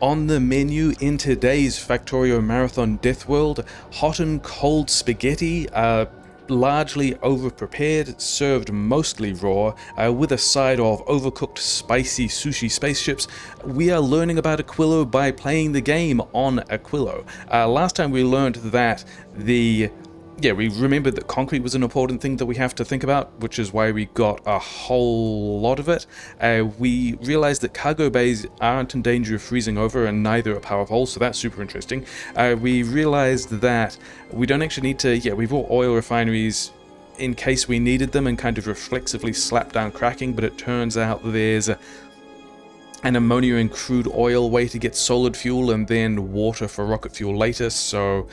On the menu in today's Factorio Marathon Deathworld, hot and cold spaghetti, largely over-prepared, served mostly raw, with a side of overcooked spicy sushi spaceships. We are learning about Aquilo by playing the game on Aquilo. Last time we learned that we remembered that concrete was an important thing that we have to think about, which is why we got a whole lot of it. We realized that cargo bays aren't in danger of freezing over, and neither are power poles, so that's super interesting. We realized that we don't actually need to, we bought oil refineries in case we needed them and kind of reflexively slapped down cracking, but it turns out there's an ammonia and crude oil way to get solid fuel and then water for rocket fuel later, so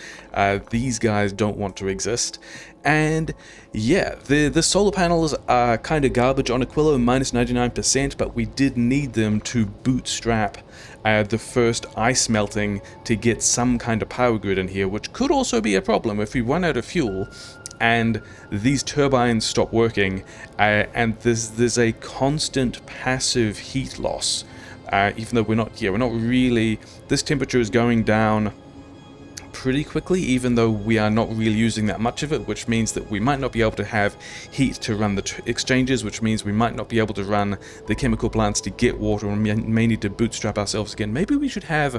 these guys don't want to exist. And yeah, the solar panels are kind of garbage on Aquilo, minus 99%, but we did need them to bootstrap the first ice melting to get some kind of power grid in here, which could also be a problem if we run out of fuel and these turbines stop working, and there's a constant passive heat loss. Even though we're not really, this temperature is going down pretty quickly, even though we are not really using that much of it, which means that we might not be able to have heat to run the exchanges, which means we might not be able to run the chemical plants to get water, and we may need to bootstrap ourselves again. Maybe we should have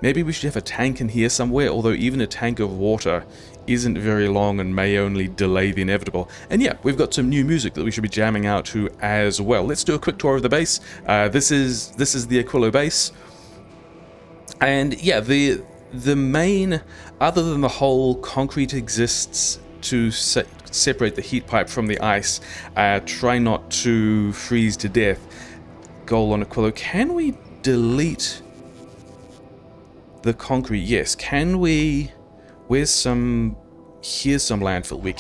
a tank in here somewhere, although even a tank of water isn't very long and may only delay the inevitable. And yeah, we've got some new music that we should be jamming out to as well. Let's do a quick tour of the base. This is the Aquilo base. And yeah, the main, other than the whole concrete exists to separate the heat pipe from the ice, try not to freeze to death, goal on Aquilo. Can we delete the concrete? Yes. Can we? Here's some landfill. We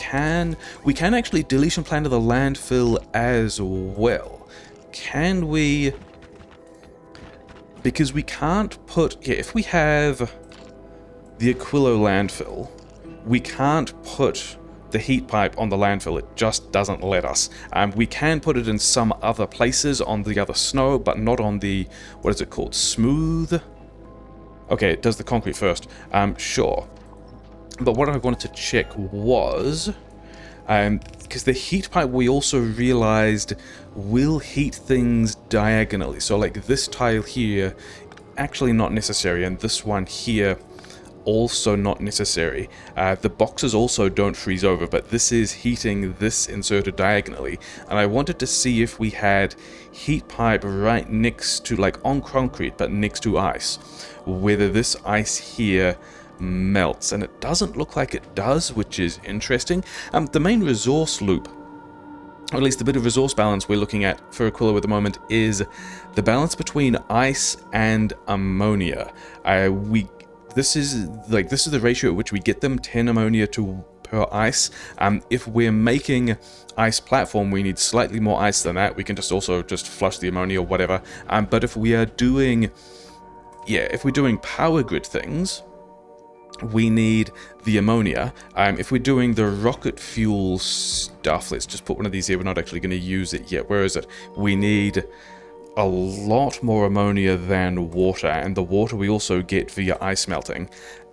can actually deletion plan to the landfill as well. Can we? Because we can't put, if we have the Aquilo landfill, we can't put the heat pipe on the landfill. It just doesn't let us. We can put it in some other places on the other snow, but not on the, what is it called, smooth? Okay, it does the concrete first. Sure. But what I wanted to check was, because the heat pipe, we also realized, will heat things diagonally. So like this tile here, actually not necessary, and this one here, also not necessary. The boxes also don't freeze over, but this is heating this inserted diagonally. And I wanted to see if we had heat pipe right next to, like on concrete, but next to ice, whether this ice here melts, and it doesn't look like it does, which is interesting. The main resource loop, or at least the bit of resource balance we're looking at for Aquilo at the moment, is the balance between ice and ammonia. This is the ratio at which we get them, 10 ammonia per ice. If we're making ice platform, we need slightly more ice than that. We can also flush the ammonia or whatever. But if we are doing, if we're doing power grid things, we need the ammonia. If we're doing the rocket fuel stuff, let's just put one of these here. We're not actually going to use it yet. Where is it? We need a lot more ammonia than water, and the water we also get via ice melting,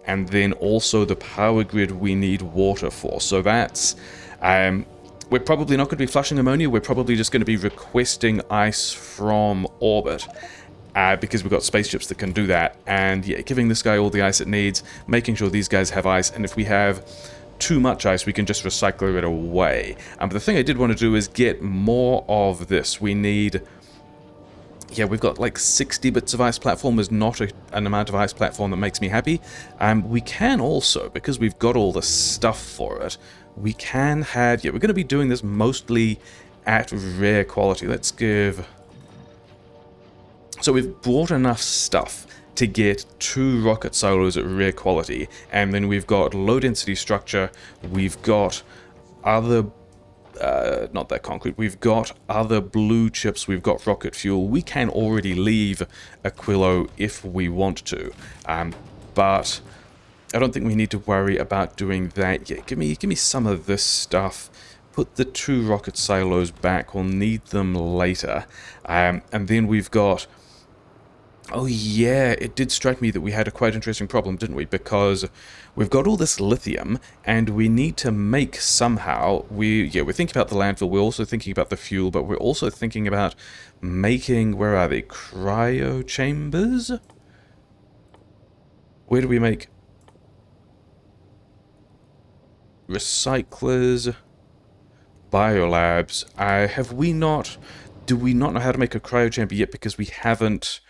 and then also the power grid we need water for. So that's we're probably not going to be flushing ammonia. We're probably just going to be requesting ice from orbit, because we've got spaceships that can do that. And yeah, giving this guy all the ice it needs, making sure these guys have ice, and if we have too much ice, we can just recycle it away. But the thing I did want to do is get more of this. We need, we've got like 60 bits of ice platform is not an amount of ice platform that makes me happy. We can also, because we've got all the stuff for it, we can have, we're going to be doing this mostly at rare quality. Let's give, so we've brought enough stuff to get 2 rocket silos at rare quality, and then we've got low density structure, we've got other not that concrete, we've got other blue chips, we've got rocket fuel. We can already leave Aquilo if we want to, but I don't think we need to worry about doing that yet. Give me some of this stuff. Put the 2 rocket silos back, we'll need them later. And then we've got Oh yeah, it did strike me that we had a quite interesting problem, didn't we? Because we've got all this lithium, and we need to make somehow. We're thinking about the landfill. We're also thinking about the fuel, but we're also thinking about making. Where are they? Cryo chambers. Where do we make recyclers? Biolabs. Have we not? Do we not know how to make a cryo chamber yet? Because we haven't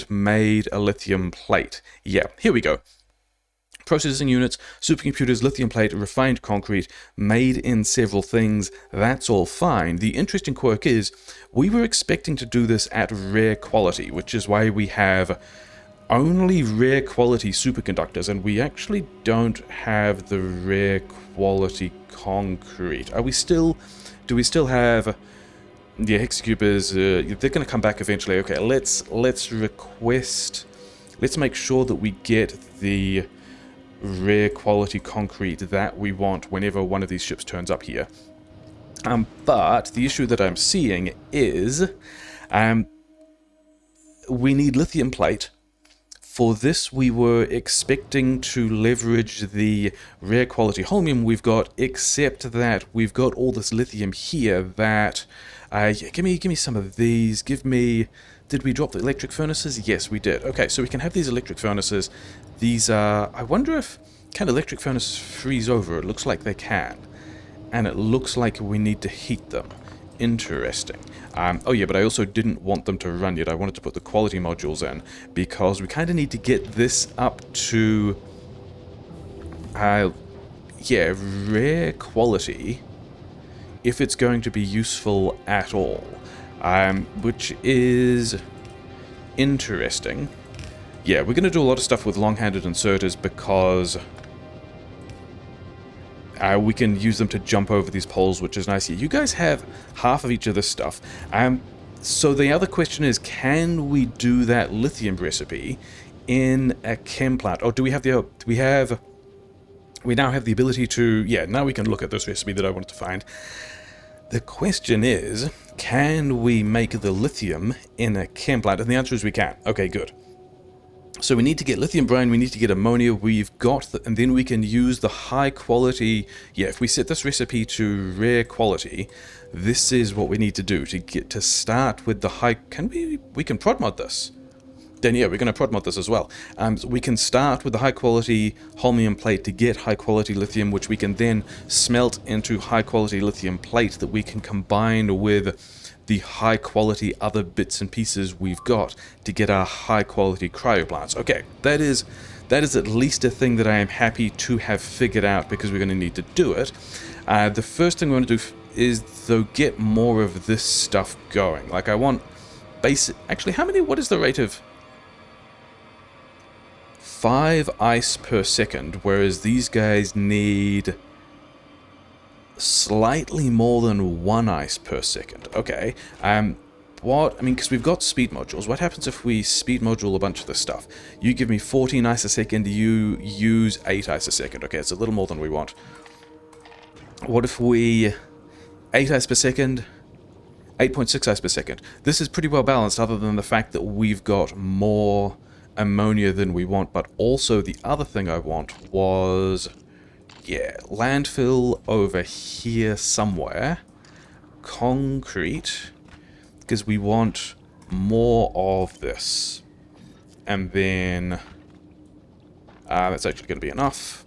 made a lithium plate. Yeah, here we go. Processing units, supercomputers, lithium plate, refined concrete, made in several things. That's all fine. The interesting quirk is we were expecting to do this at rare quality, which is why we have only rare quality superconductors, and we actually don't have the rare quality concrete. Do we still have... Yeah, hexacubers, they're going to come back eventually. Okay, let's make sure that we get the rare quality concrete that we want whenever one of these ships turns up here. But the issue that I'm seeing is we need lithium plate. For this, we were expecting to leverage the rare quality holmium we've got, except that we've got all this lithium here that... give me some of these. Give me... Did we drop the electric furnaces? Yes, we did. Okay, so we can have these electric furnaces. These are... I wonder if... Can electric furnaces freeze over? It looks like they can. And it looks like we need to heat them. Interesting. Oh yeah, but I also didn't want them to run yet. I wanted to put the quality modules in, because we kind of need to get this up to... yeah, rare quality, if it's going to be useful at all. Which is interesting. Yeah, we're going to do a lot of stuff with long-handed inserters, because we can use them to jump over these poles, which is nice. You guys have half of each of this stuff. So the other question is, can we do that lithium recipe in a chem plant? Or do we have the... We now have the ability to... Yeah, now we can look at this recipe that I wanted to find. The question is, can we make the lithium in a chem plant? And the answer is we can. Okay, good. So we need to get lithium brine, we need to get ammonia, we've got and then we can use the high quality... Yeah, if we set this recipe to rare quality, this is what we need to do to start with the high... We can prod mod this. Then yeah, we're going to prod mod this as well. So we can start with the high quality holmium plate to get high quality lithium, which we can then smelt into high quality lithium plate that we can combine with the high quality other bits and pieces we've got to get our high quality cryo-plants. Okay, that is at least a thing that I am happy to have figured out, because we're going to need to do it. The first thing we're going to do is, though, get more of this stuff going. Like, I want basic... Actually, what is the rate of... 5 ice per second, whereas these guys need slightly more than 1 ice per second. Okay, because we've got speed modules. What happens if we speed module a bunch of this stuff? You give me 14 ice a second, you use 8 ice a second. Okay, it's a little more than we want. What if we... 8 ice per second, 8.6 ice per second. This is pretty well balanced, other than the fact that we've got more ammonia than we want. But also the other thing I want was... Yeah, landfill over here somewhere. Concrete, because we want more of this. And then... that's actually going to be enough.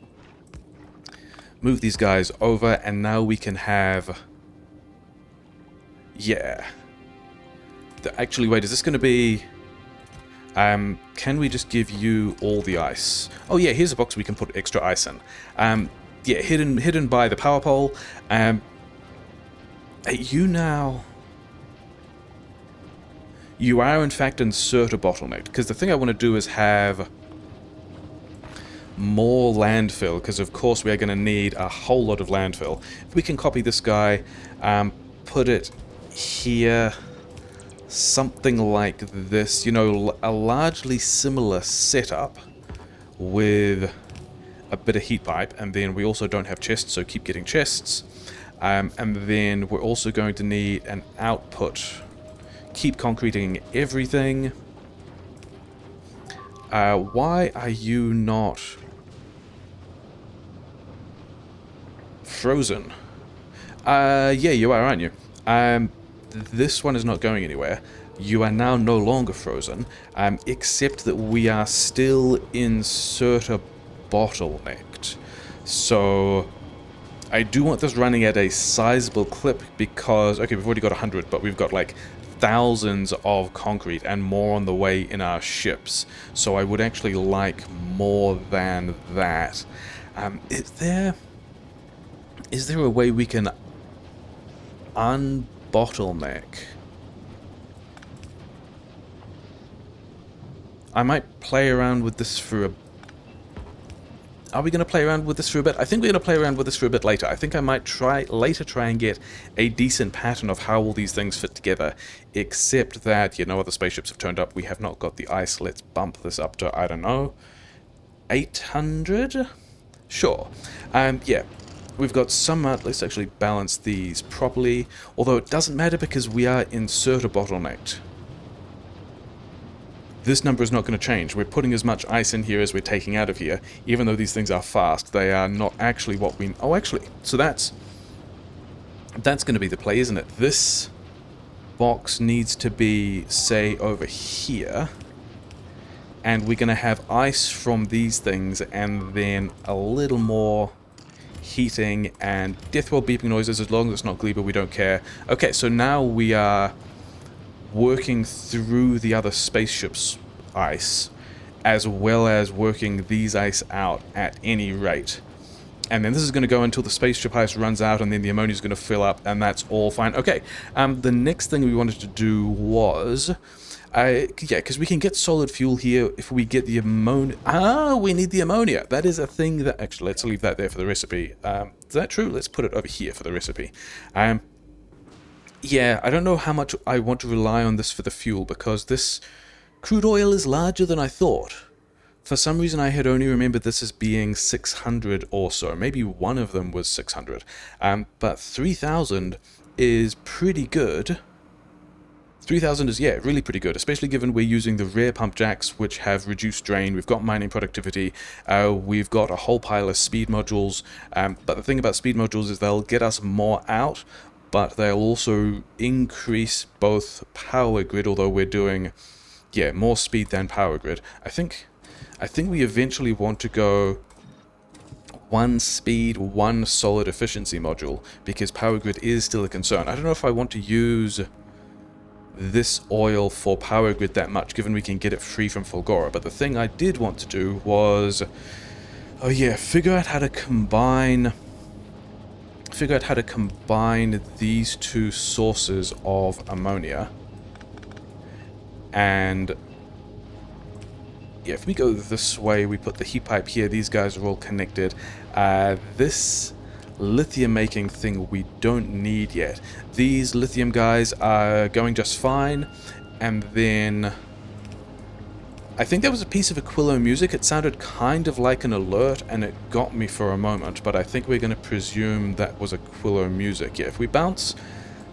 Move these guys over, and now we can have... Yeah. Actually, wait, is this going to be... can we just give you all the ice? Oh yeah, here's a box we can put extra ice in. Yeah, hidden by the power pole. You now... You are, in fact, insert a bottleneck. Because the thing I want to do is have more landfill. Because, of course, we are going to need a whole lot of landfill. If we can copy this guy, put it here... Something like this, you know, a largely similar setup with a bit of heat pipe, and then we also don't have chests, so keep getting chests. And then we're also going to need an output. Keep concreting everything. Why are you not frozen? Yeah, you are, aren't you? This one is not going anywhere. You are now no longer frozen, except that we are still inserter bottlenecked. So I do want this running at a sizable clip because, okay, we've already got 100, but we've got like thousands of concrete and more on the way in our ships. So I would actually like more than that. Is there a way we can unbottleneck? I might play around with this for a... Are we going to play around with this for a bit? I think we're going to play around with this for a bit later. I think I might try and get a decent pattern of how all these things fit together. Except that, you know, other spaceships have turned up. We have not got the ice. Let's bump this up to, I don't know, 800? Sure. Yeah. We've got some... let's actually balance these properly. Although it doesn't matter because we are inserter bottlenecked. This number is not going to change. We're putting as much ice in here as we're taking out of here. Even though these things are fast, they are not actually what we... Oh, actually. So that's going to be the play, isn't it? This box needs to be, say, over here. And we're going to have ice from these things and then a little more heating and Deathworld beeping noises. As long as it's not Gleba, we don't care. Okay, so now we are working through the other spaceship's ice, as well as working these ice out at any rate. And then this is going to go until the spaceship ice runs out, and then the ammonia is going to fill up, and that's all fine. Okay, the next thing we wanted to do was... yeah, because we can get solid fuel here if we get the ammonia... Ah, we need the ammonia! That is a thing that... Actually, let's leave that there for the recipe. Is that true? Let's put it over here for the recipe. Yeah, I don't know how much I want to rely on this for the fuel, because this crude oil is larger than I thought. For some reason, I had only remembered this as being 600 or so. Maybe one of them was 600. But 3,000 is pretty good. 3,000 is, yeah, really pretty good, especially given we're using the rare pump jacks, which have reduced drain. We've got mining productivity. We've got a whole pile of speed modules. But the thing about speed modules is they'll get us more out, but they'll also increase both power grid, although we're doing, yeah, more speed than power grid. I think we eventually want to go one speed, one solid efficiency module, because power grid is still a concern. I don't know if I want to use this oil for power grid that much, given we can get it free from Fulgora, but the thing I did want to do was, oh yeah, figure out how to combine these two sources of ammonia. And yeah, if we go this way, we put the heat pipe here, these guys are all connected. This lithium making thing we don't need yet. These lithium guys are going just fine, and then I think there was a piece of Aquilo music. It sounded kind of like an alert, and it got me for a moment, but I think we're going to presume that was Aquilo music. Yeah, if we bounce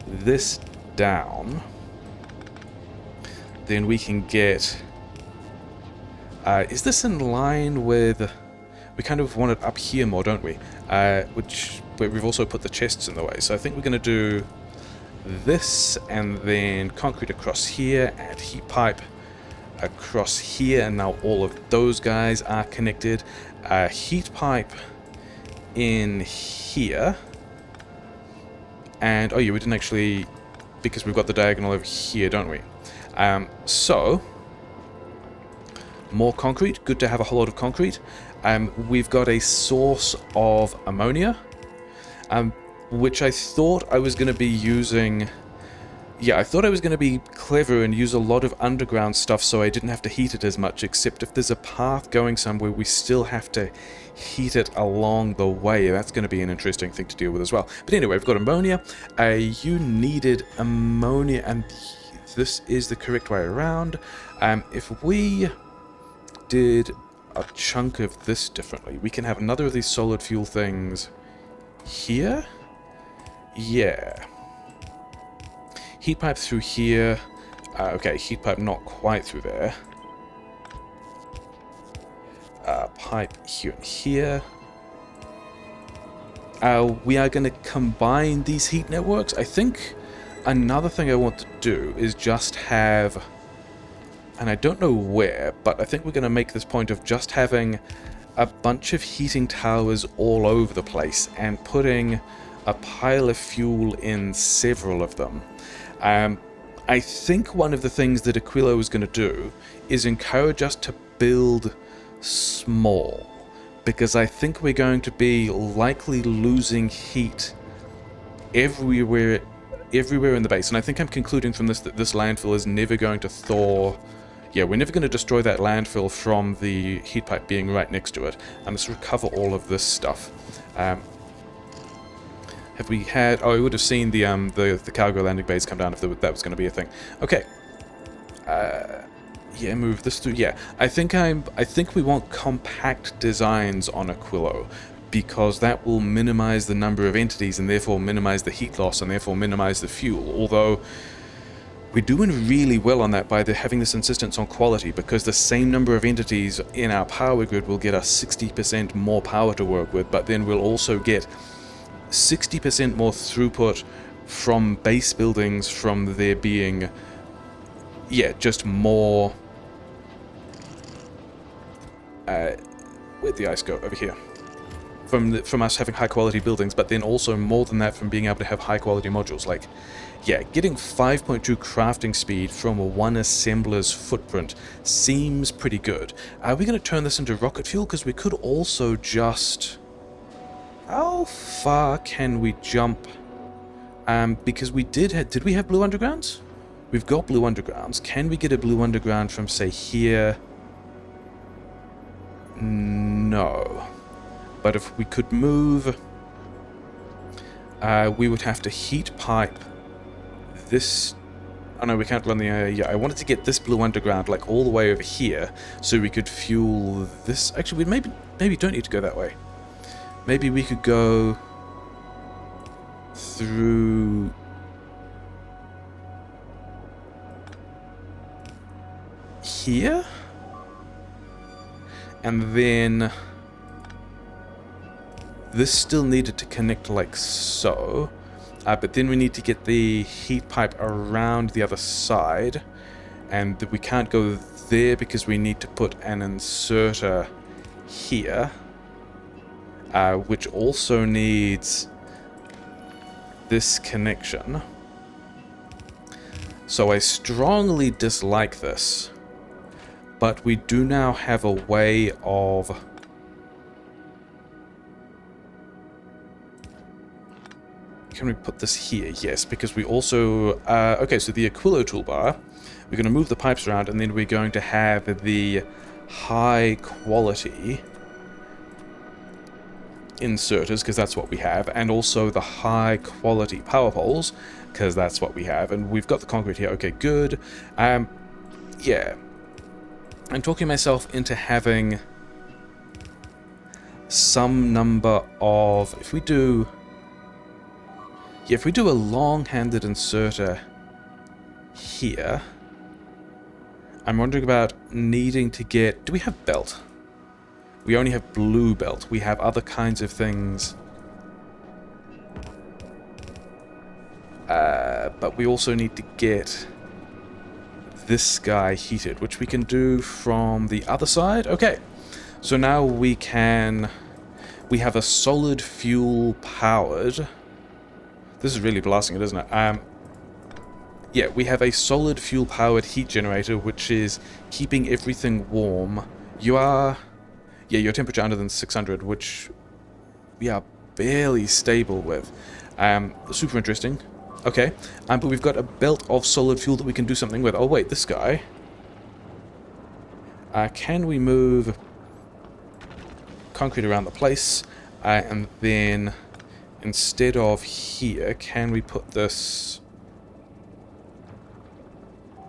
this down, then we can get... is this in line with... We kind of want it up here more, don't we? But we've also put the chests in the way, so I think we're going to do this, and then concrete across here, and heat pipe across here, and now all of those guys are connected. Heat pipe in here, and oh yeah, we didn't actually, because we've got the diagonal over here, don't we? So more concrete. Good to have a whole lot of concrete. We've got a source of ammonia, which I thought I was going to be using... Yeah, I thought I was going to be clever and use a lot of underground stuff so I didn't have to heat it as much, except if there's a path going somewhere, we still have to heat it along the way. That's going to be an interesting thing to deal with as well. But anyway, we've got ammonia. You needed ammonia, and this is the correct way around. If we did a chunk of this differently, we can have another of these solid fuel things here. Yeah. Heat pipe through here. Okay, heat pipe not quite through there. pipe here and here. We are going to combine these heat networks. I think another thing I want to do is just have, and I don't know where, but I think we're going to make this point of just having a bunch of heating towers all over the place and putting a pile of fuel in several of them. I think one of the things that Aquilo is going to do is encourage us to build small, because I think we're going to be likely losing heat everywhere in the base. And I think I'm concluding from this that this landfill is never going to thaw. Yeah, we're never going to destroy that landfill from the heat pipe being right next to it. Let's recover all of this stuff. Have we had... Oh, we would have seen the cargo landing bays come down if that was going to be a thing. Okay. Yeah, move this through. Yeah, I think we want compact designs on Aquilo, because that will minimize the number of entities and therefore minimize the heat loss and therefore minimize the fuel. Although we're doing really well on that by having this insistence on quality, because the same number of entities in our power grid will get us 60% more power to work with, but then we'll also get 60% more throughput from base buildings from there being, yeah, just more... where'd the ice go? Over here. From us having high quality buildings, but then also more than that from being able to have high quality modules. Like, yeah, getting 5.2 crafting speed from a one assembler's footprint seems pretty good. Are we going to turn this into rocket fuel? Because we could also just... How far can we jump? Because we did we have blue undergrounds? We've got blue undergrounds. Can we get a blue underground from, say, here? No. But if we could move, we would have to heat pipe this. Oh no, we can't run the... yeah, I wanted to get this blue underground like all the way over here so we could fuel this. Actually, we maybe don't need to go that way. Maybe we could go through... here? And then... this still needed to connect like so, but then we need to get the heat pipe around the other side, and we can't go there because we need to put an inserter here, which also needs this connection. So I strongly dislike this, but we do now have a way of... Can we put this here? Yes, because we also... okay, so the Aquilo toolbar, we're going to move the pipes around, and then we're going to have the high quality inserters, because that's what we have, and also the high quality power poles, because that's what we have, and we've got the concrete here. Okay, good. Yeah. I'm talking myself into having some number of... If we do... Yeah, if we do a long-handed inserter here, I'm wondering about needing to get... Do we have belt? We only have blue belt. We have other kinds of things. But we also need to get this guy heated, which we can do from the other side. Okay, so now we can... We have a solid fuel powered... This is really blasting it, isn't it? Yeah, we have a solid fuel-powered heat generator, which is keeping everything warm. You are... Yeah, your temperature under than 600, which we are barely stable with. Super interesting. Okay, but we've got a belt of solid fuel that we can do something with. Oh, wait, this guy. Can we move concrete around the place? And then... Instead of here, can we put this...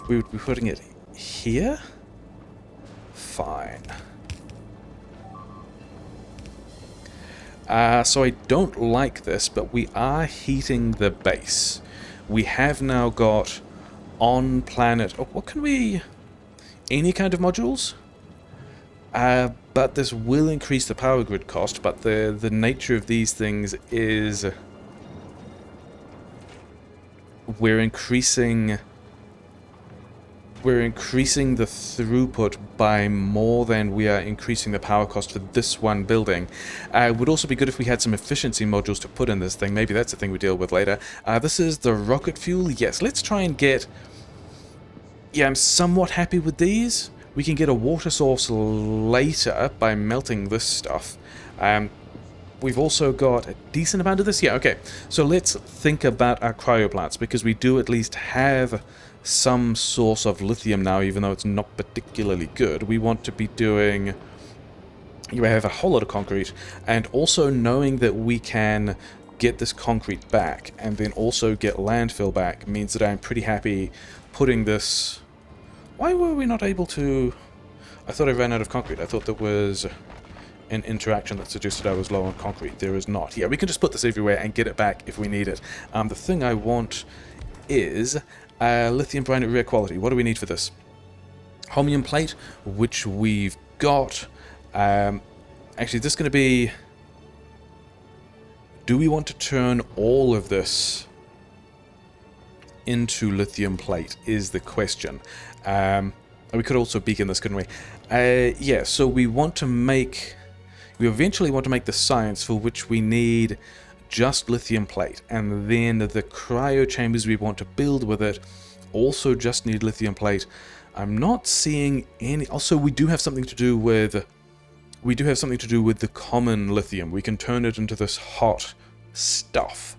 We would be putting it here? Fine. So I don't like this, but we are heating the base. We have now got on-planet... Oh, what can we... Any kind of modules? But this will increase the power grid cost, but the nature of these things is we're increasing the throughput by more than we are increasing the power cost for this one building. It would also be good if we had some efficiency modules to put in this thing. Maybe that's the thing we deal with later. This is the rocket fuel. Yes, let's try and get... Yeah, I'm somewhat happy with these. We can get a water source later by melting this stuff. We've also got a decent amount of this. Yeah, okay. So let's think about our cryo-plants, because we do at least have some source of lithium now, even though it's not particularly good. We want to be doing... You have a whole lot of concrete, and also knowing that we can get this concrete back and then also get landfill back means that I'm pretty happy putting this... Why were we not able to... I thought I ran out of concrete. I thought there was an interaction that suggested I was low on concrete. There is not. Yeah, we can just put this everywhere and get it back if we need it. The thing I want is lithium brine at rare quality. What do we need for this? Holmium plate, which we've got. Actually, this is going to be... Do we want to turn all of this into lithium plate is the question. We could also beacon this, couldn't we? Yeah, so we want to make... We eventually want to make the science for which we need just lithium plate. And then the cryo chambers we want to build with it also just need lithium plate. I'm not seeing any... Also, we do have something to do with... We do have something to do with the common lithium. We can turn it into this hot stuff.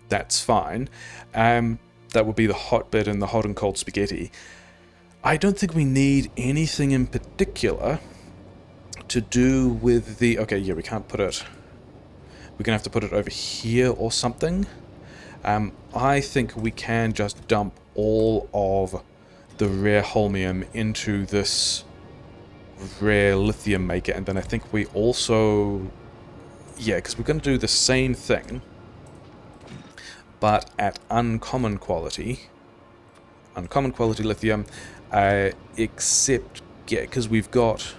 That's fine. That would be the hot bit in the hot and cold spaghetti. I don't think we need anything in particular to do with the... Okay, yeah, we can't put it... We're going to have to put it over here or something. I think we can just dump all of the rare holmium into this rare lithium maker, and then I think we also... Yeah, because we're going to do the same thing, but at uncommon quality lithium, except, yeah, because we've got...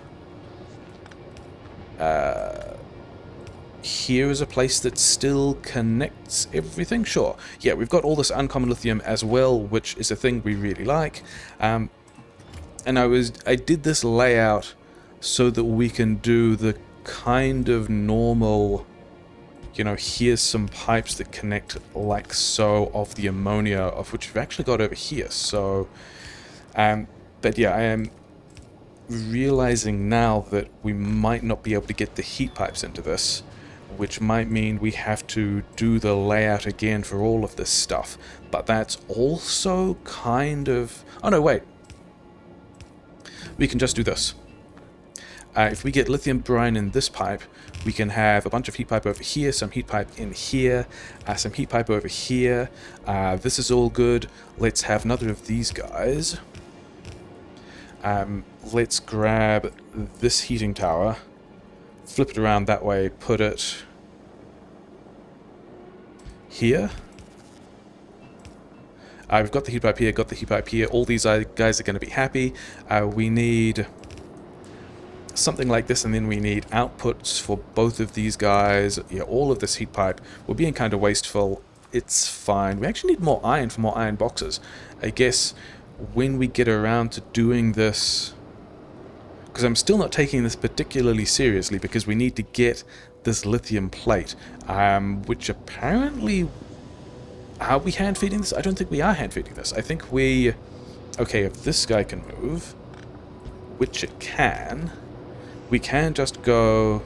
here is a place that still connects everything. Sure. Yeah, we've got all this uncommon lithium as well, which is a thing we really like. And I did this layout so that we can do the kind of normal, you know, here's some pipes that connect like so of the ammonia, of which we've actually got over here. So, but yeah, I am realizing now that we might not be able to get the heat pipes into this, which might mean we have to do the layout again for all of this stuff. But that's also kind of... Oh no, wait. We can just do this. If we get lithium brine in this pipe, we can have a bunch of heat pipe over here, some heat pipe in here, some heat pipe over here. This is all good. Let's have another of these guys. Let's grab this heating tower, flip it around that way, put it here. We've got the heat pipe here, got the heat pipe here. All these guys are going to be happy. We need something like this, and then we need outputs for both of these guys. Yeah, all of this heat pipe. We're being kind of wasteful. It's fine. We actually need more iron for more iron boxes. I guess when we get around to doing this... Because I'm still not taking this particularly seriously, because we need to get this lithium plate, which apparently... Are we hand-feeding this? I don't think we are hand-feeding this. I think we... Okay, if this guy can move, which it can, we can just go...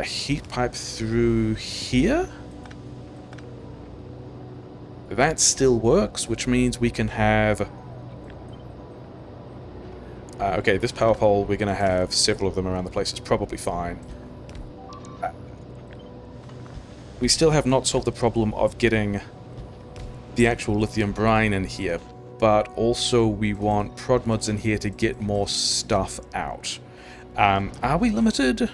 heat pipe through here? That still works, which means we can have... okay, this power pole, we're going to have several of them around the place. It's probably fine. We still have not solved the problem of getting the actual lithium brine in here, but also we want prod mods in here to get more stuff out. Are we limited?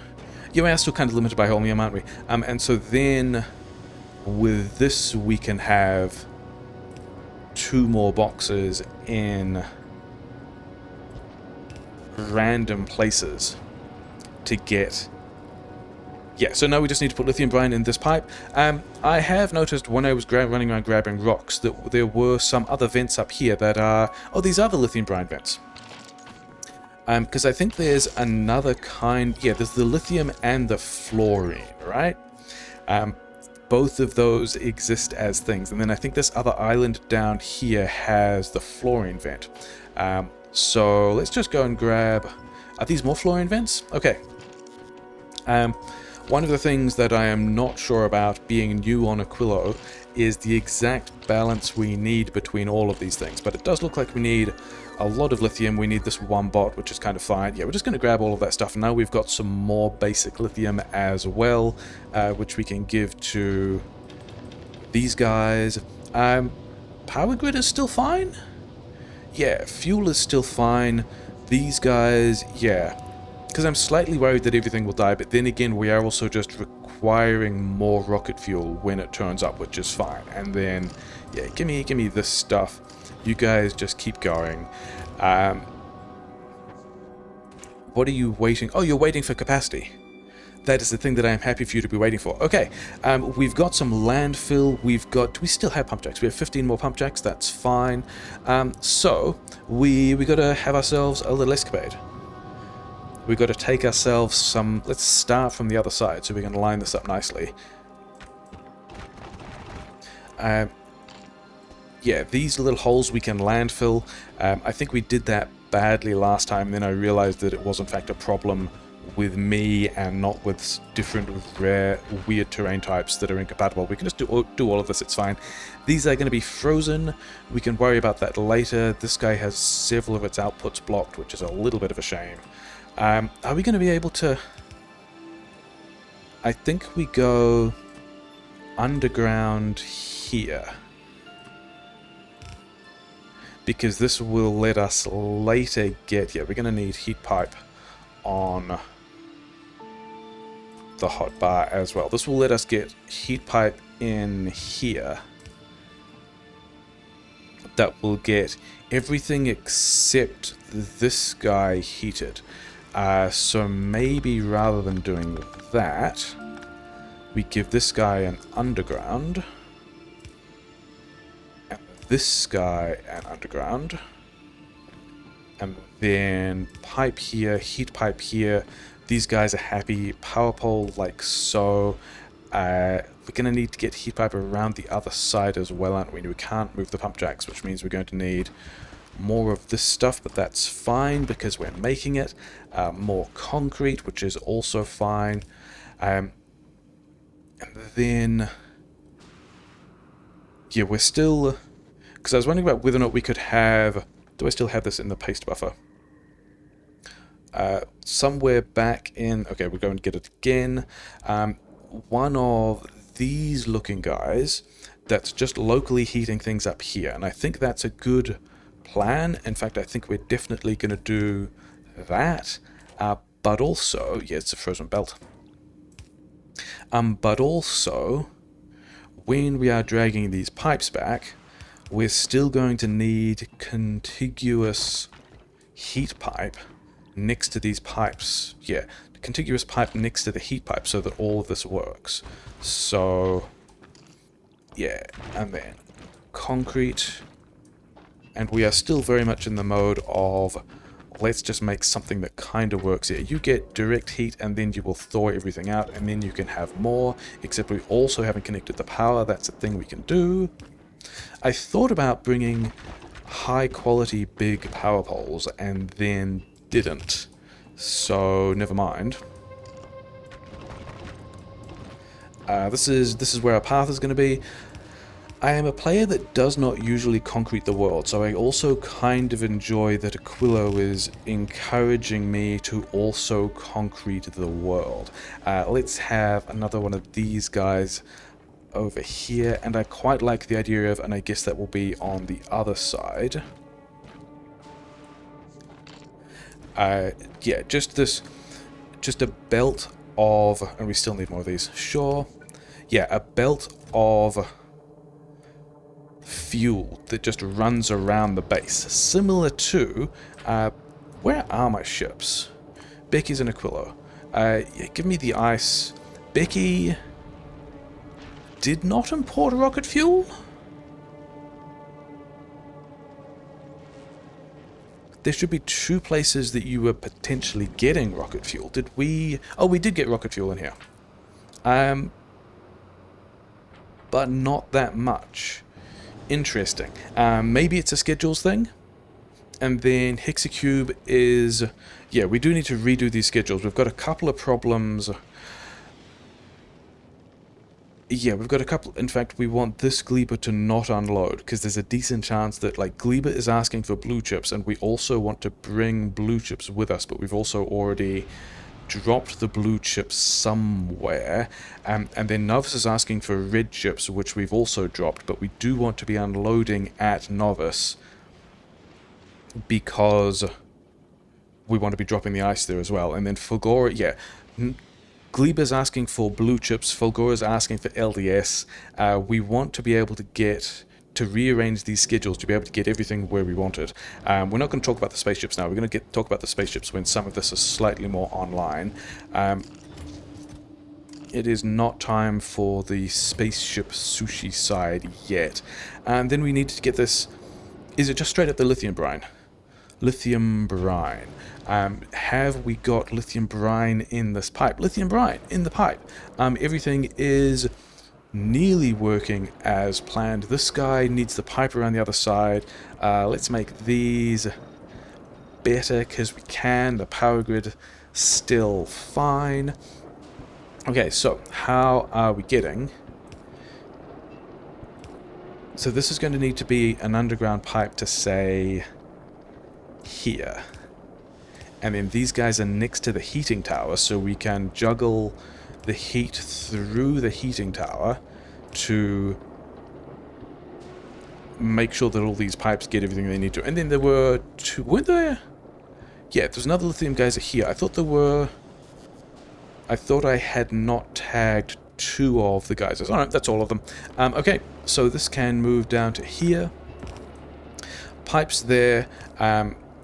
Yeah, we are still kind of limited by holmium, aren't we? And so then with this we can have 2 more boxes in random places to get... Yeah, so now we just need to put lithium brine in this pipe. I have noticed when I was running around grabbing rocks that there were some other vents up here that are... Oh, these are the lithium brine vents. Because I think there's another kind... Yeah, there's the lithium and the fluorine, right? Both of those exist as things. And then I think this other island down here has the fluorine vent. So let's just go and grab... Are these more fluorine vents? Okay. One of the things that I am not sure about being new on Aquilo is the exact balance we need between all of these things. But it does look like we need a lot of lithium. We need this one bot, which is kind of fine. Yeah, we're just going to grab all of that stuff. And now we've got some more basic lithium as well, which we can give to these guys. Power grid is still fine? Yeah, fuel is still fine. These guys, yeah. Because I'm slightly worried that everything will die, but then again, we are also just requiring more rocket fuel when it turns up, which is fine. And then, yeah, give me this stuff. You guys just keep going. What are you waiting? Oh, you're waiting for capacity. That is the thing that I am happy for you to be waiting for. Okay, we've got some landfill. Do we still have pump jacks? We have 15 more pump jacks. That's fine. So we got to have ourselves a little escapade. We've got to take ourselves some... Let's start from the other side so we can line this up nicely. Yeah, these little holes we can landfill. I think we did that badly last time, then I realized that it was in fact a problem with me and not with different rare, weird terrain types that are incompatible. We can just do all of this, it's fine. These are going to be frozen. We can worry about that later. This guy has several of its outputs blocked, which is a little bit of a shame. Are we going to be able to... I think we go underground here. Because this will let us later get... Yeah, we're going to need heat pipe on the hot bar as well. This will let us get heat pipe in here. That will get everything except this guy heated. So maybe rather than doing that, we give this guy an underground. And this guy an underground. And then pipe here, heat pipe here. These guys are happy. Power pole like so. We're going to need to get heat pipe around the other side as well, aren't we? We can't move the pump jacks, which means we're going to need more of this stuff, but that's fine because we're making it. More concrete, which is also fine. And then... Yeah, we're still... Because I was wondering about whether or not we could have... Do I still have this in the paste buffer? Somewhere back in... Okay, we'll go and get it again. One of these looking guys that's just locally heating things up here. And I think that's a good plan. In fact, I think we're definitely going to do that. But also... Yeah, it's a frozen belt. But also, when we are dragging these pipes back, we're still going to need contiguous heat pipe next to these pipes. Yeah, contiguous pipe next to the heat pipe so that all of this works. So, yeah, and then concrete. And we are still very much in the mode of let's just make something that kind of works here. You get direct heat and then you will thaw everything out and then you can have more, except we also haven't connected the power. That's a thing we can do. I thought about bringing high quality big power poles and then didn't. So never mind. This is where our path is going to be. I am a player that does not usually concrete the world, so I also kind of enjoy that Aquilo is encouraging me to also concrete the world. Let's have another one of these guys over here, and I quite like the idea of, and I guess that will be on the other side. Yeah, just a belt of, and we still need more of these, sure. Yeah, a belt of fuel that just runs around the base, similar to Where are my ships? Becky's and Aquilo. Yeah, give me the ice. Becky did not import rocket fuel? There should be 2 places that you were potentially getting rocket fuel. Did we... Oh, we did get rocket fuel in here. But not that much. Interesting. Maybe it's a schedules thing? And then Hexacube is... Yeah, we do need to redo these schedules. We've got a couple of problems. Yeah, we've got a couple... In fact, we want this Gleba to not unload, because there's a decent chance that, like, Gleba is asking for blue chips, and we also want to bring blue chips with us, but we've also already dropped the blue chips somewhere. And then Novice is asking for red chips, which we've also dropped, but we do want to be unloading at Novice, because we want to be dropping the ice there as well. And then Fulgora, yeah... Gleba's asking for blue chips, Fulgora's asking for LDS. We want to be able to rearrange these schedules to be able to get everything where we want it. We're not going to talk about the spaceships now. We're going to talk about the spaceships when some of this is slightly more online. It is not time for the spaceship sushi side yet. And then we need to get this... Is it just straight up the lithium brine? Lithium brine. Have we got lithium brine in this pipe? Lithium brine in the pipe. Everything is nearly working as planned. This guy needs the pipe around the other side. Let's make these better because we can. The power grid still fine. Okay, so how are we getting... So this is going to need to be an underground pipe to say here. And then these guys are next to the heating tower, so we can juggle the heat through the heating tower to make sure that all these pipes get everything they need to. And then there were 2... Weren't there? Yeah, there's another lithium geyser here. I thought there were... I thought I had not tagged 2 of the geysers. Alright, that's all of them. Okay, so this can move down to here. Pipes there.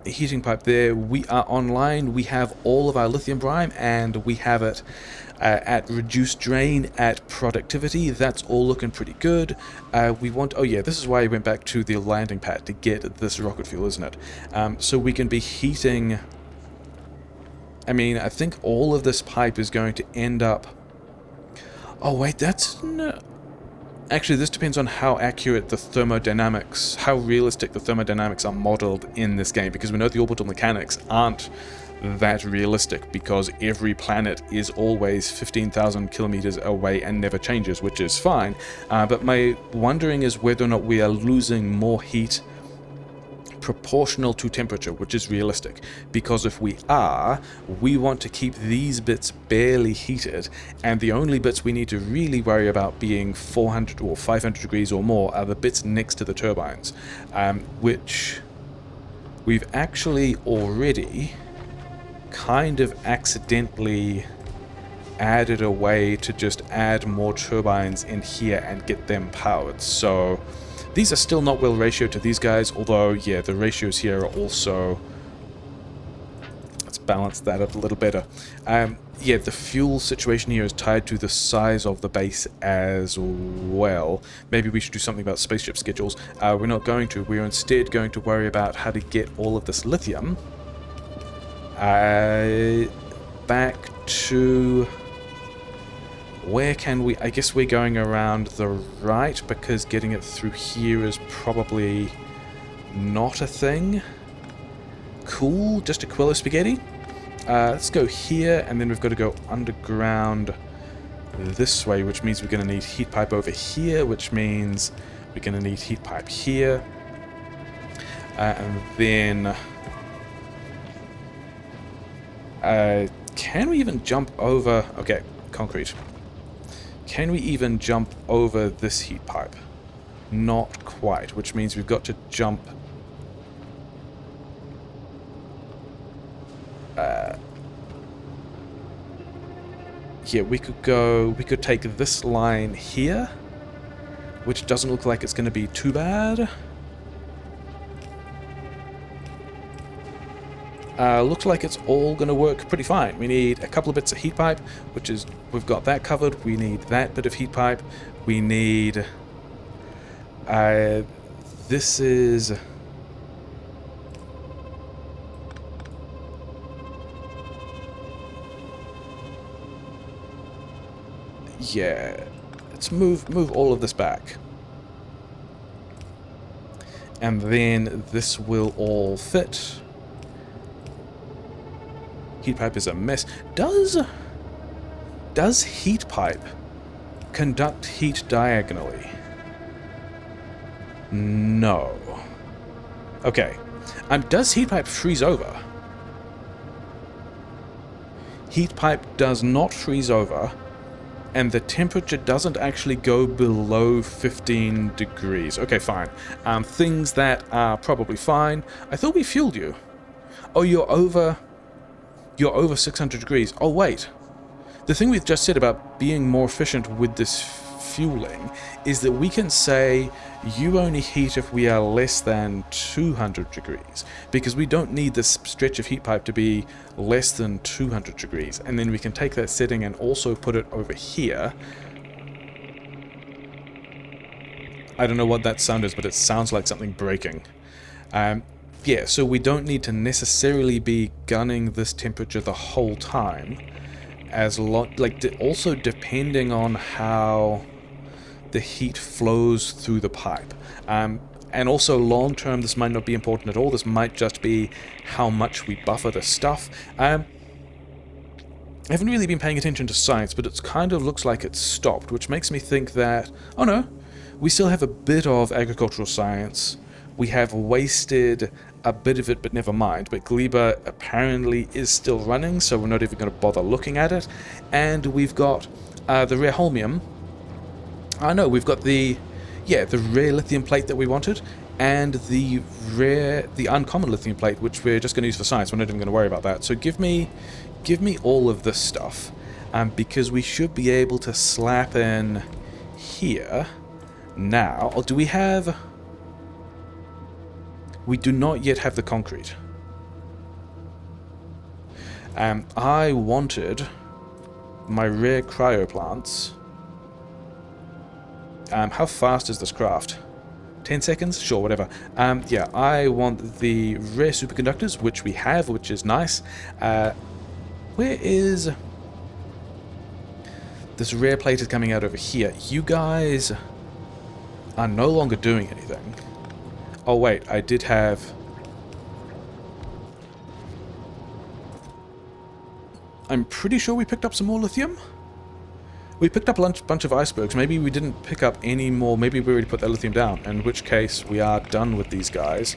Heating pipe there. We are online. We have all of our lithium brine, and we have it at reduced drain, at productivity. That's all looking pretty good. We want... Oh yeah, this is why I went back to the landing pad to get this rocket fuel, isn't it? So we can be heating... I mean, I think all of this pipe is going to end up... Oh wait, that's... No. Actually, this depends on how accurate the thermodynamics, how realistic the thermodynamics are modeled in this game, because we know the orbital mechanics aren't that realistic, because every planet is always 15,000 kilometers away and never changes, which is fine. But my wondering is whether or not we are losing more heat proportional to temperature, which is realistic, because if we are, we want to keep these bits barely heated, and the only bits we need to really worry about being 400 or 500 degrees or more are the bits next to the turbines, which we've actually already kind of accidentally added a way to just add more turbines in here and get them powered. So these are still not well ratioed to these guys, although, yeah, the ratios here are also... Let's balance that up a little better. Yeah, the fuel situation here is tied to the size of the base as well. Maybe we should do something about spaceship schedules. We're not going to. We're instead going to worry about how to get all of this lithium back to... Where can we... I guess we're going around the right, because getting it through here is probably not a thing. Cool, just Aquilo spaghetti. Let's go here, and then we've got to go underground this way, which means we're going to need heat pipe over here, which means we're going to need heat pipe here. And then... can we even jump over... Okay, concrete. Can we even jump over this heat pipe? Not quite, which means we've got to jump... yeah, we could take this line here, which doesn't look like it's going to be too bad. Looks like it's all going to work pretty fine. We need a couple of bits of heat pipe, which is, we've got that covered. We need that bit of heat pipe. We need, this is, yeah, let's move all of this back. And then this will all fit. Heat pipe is a mess. Does heat pipe conduct heat diagonally? No. Okay. Does heat pipe freeze over? Heat pipe does not freeze over, and the temperature doesn't actually go below 15 degrees. Okay, fine. Things that are probably fine. I thought we fueled you. Oh, you're over 600 degrees. Oh, wait. The thing we've just said about being more efficient with this fueling is that we can say you only heat if we are less than 200 degrees, because we don't need this stretch of heat pipe to be less than 200 degrees. And then we can take that setting and also put it over here. I don't know what that sound is, but it sounds like something breaking. Yeah, so we don't need to necessarily be gunning this temperature the whole time. Also depending on how the heat flows through the pipe. And also long term, this might not be important at all. This might just be how much we buffer the stuff. I haven't really been paying attention to science, but it kind of looks like it's stopped, which makes me think that, oh no, we still have a bit of agricultural science. We have wasted a bit of it, but never mind. But Gleba apparently is still running, so we're not even going to bother looking at it. And we've got the rare holmium. No, we've got the rare lithium plate that we wanted, and the uncommon lithium plate, which we're just going to use for science. We're not even going to worry about that. So give me all of this stuff, because we should be able to slap in here now. Or do we have? We do not yet have the concrete. I wanted my rare cryo-plants. How fast is this craft? 10 seconds? Sure, whatever. Yeah, I want the rare superconductors, which we have, which is nice. Where is... This rare plate is coming out over here. You guys are no longer doing anything. Oh wait, I did have... I'm pretty sure we picked up some more lithium? We picked up a bunch of icebergs. Maybe we didn't pick up any more. Maybe we already put that lithium down. In which case, we are done with these guys.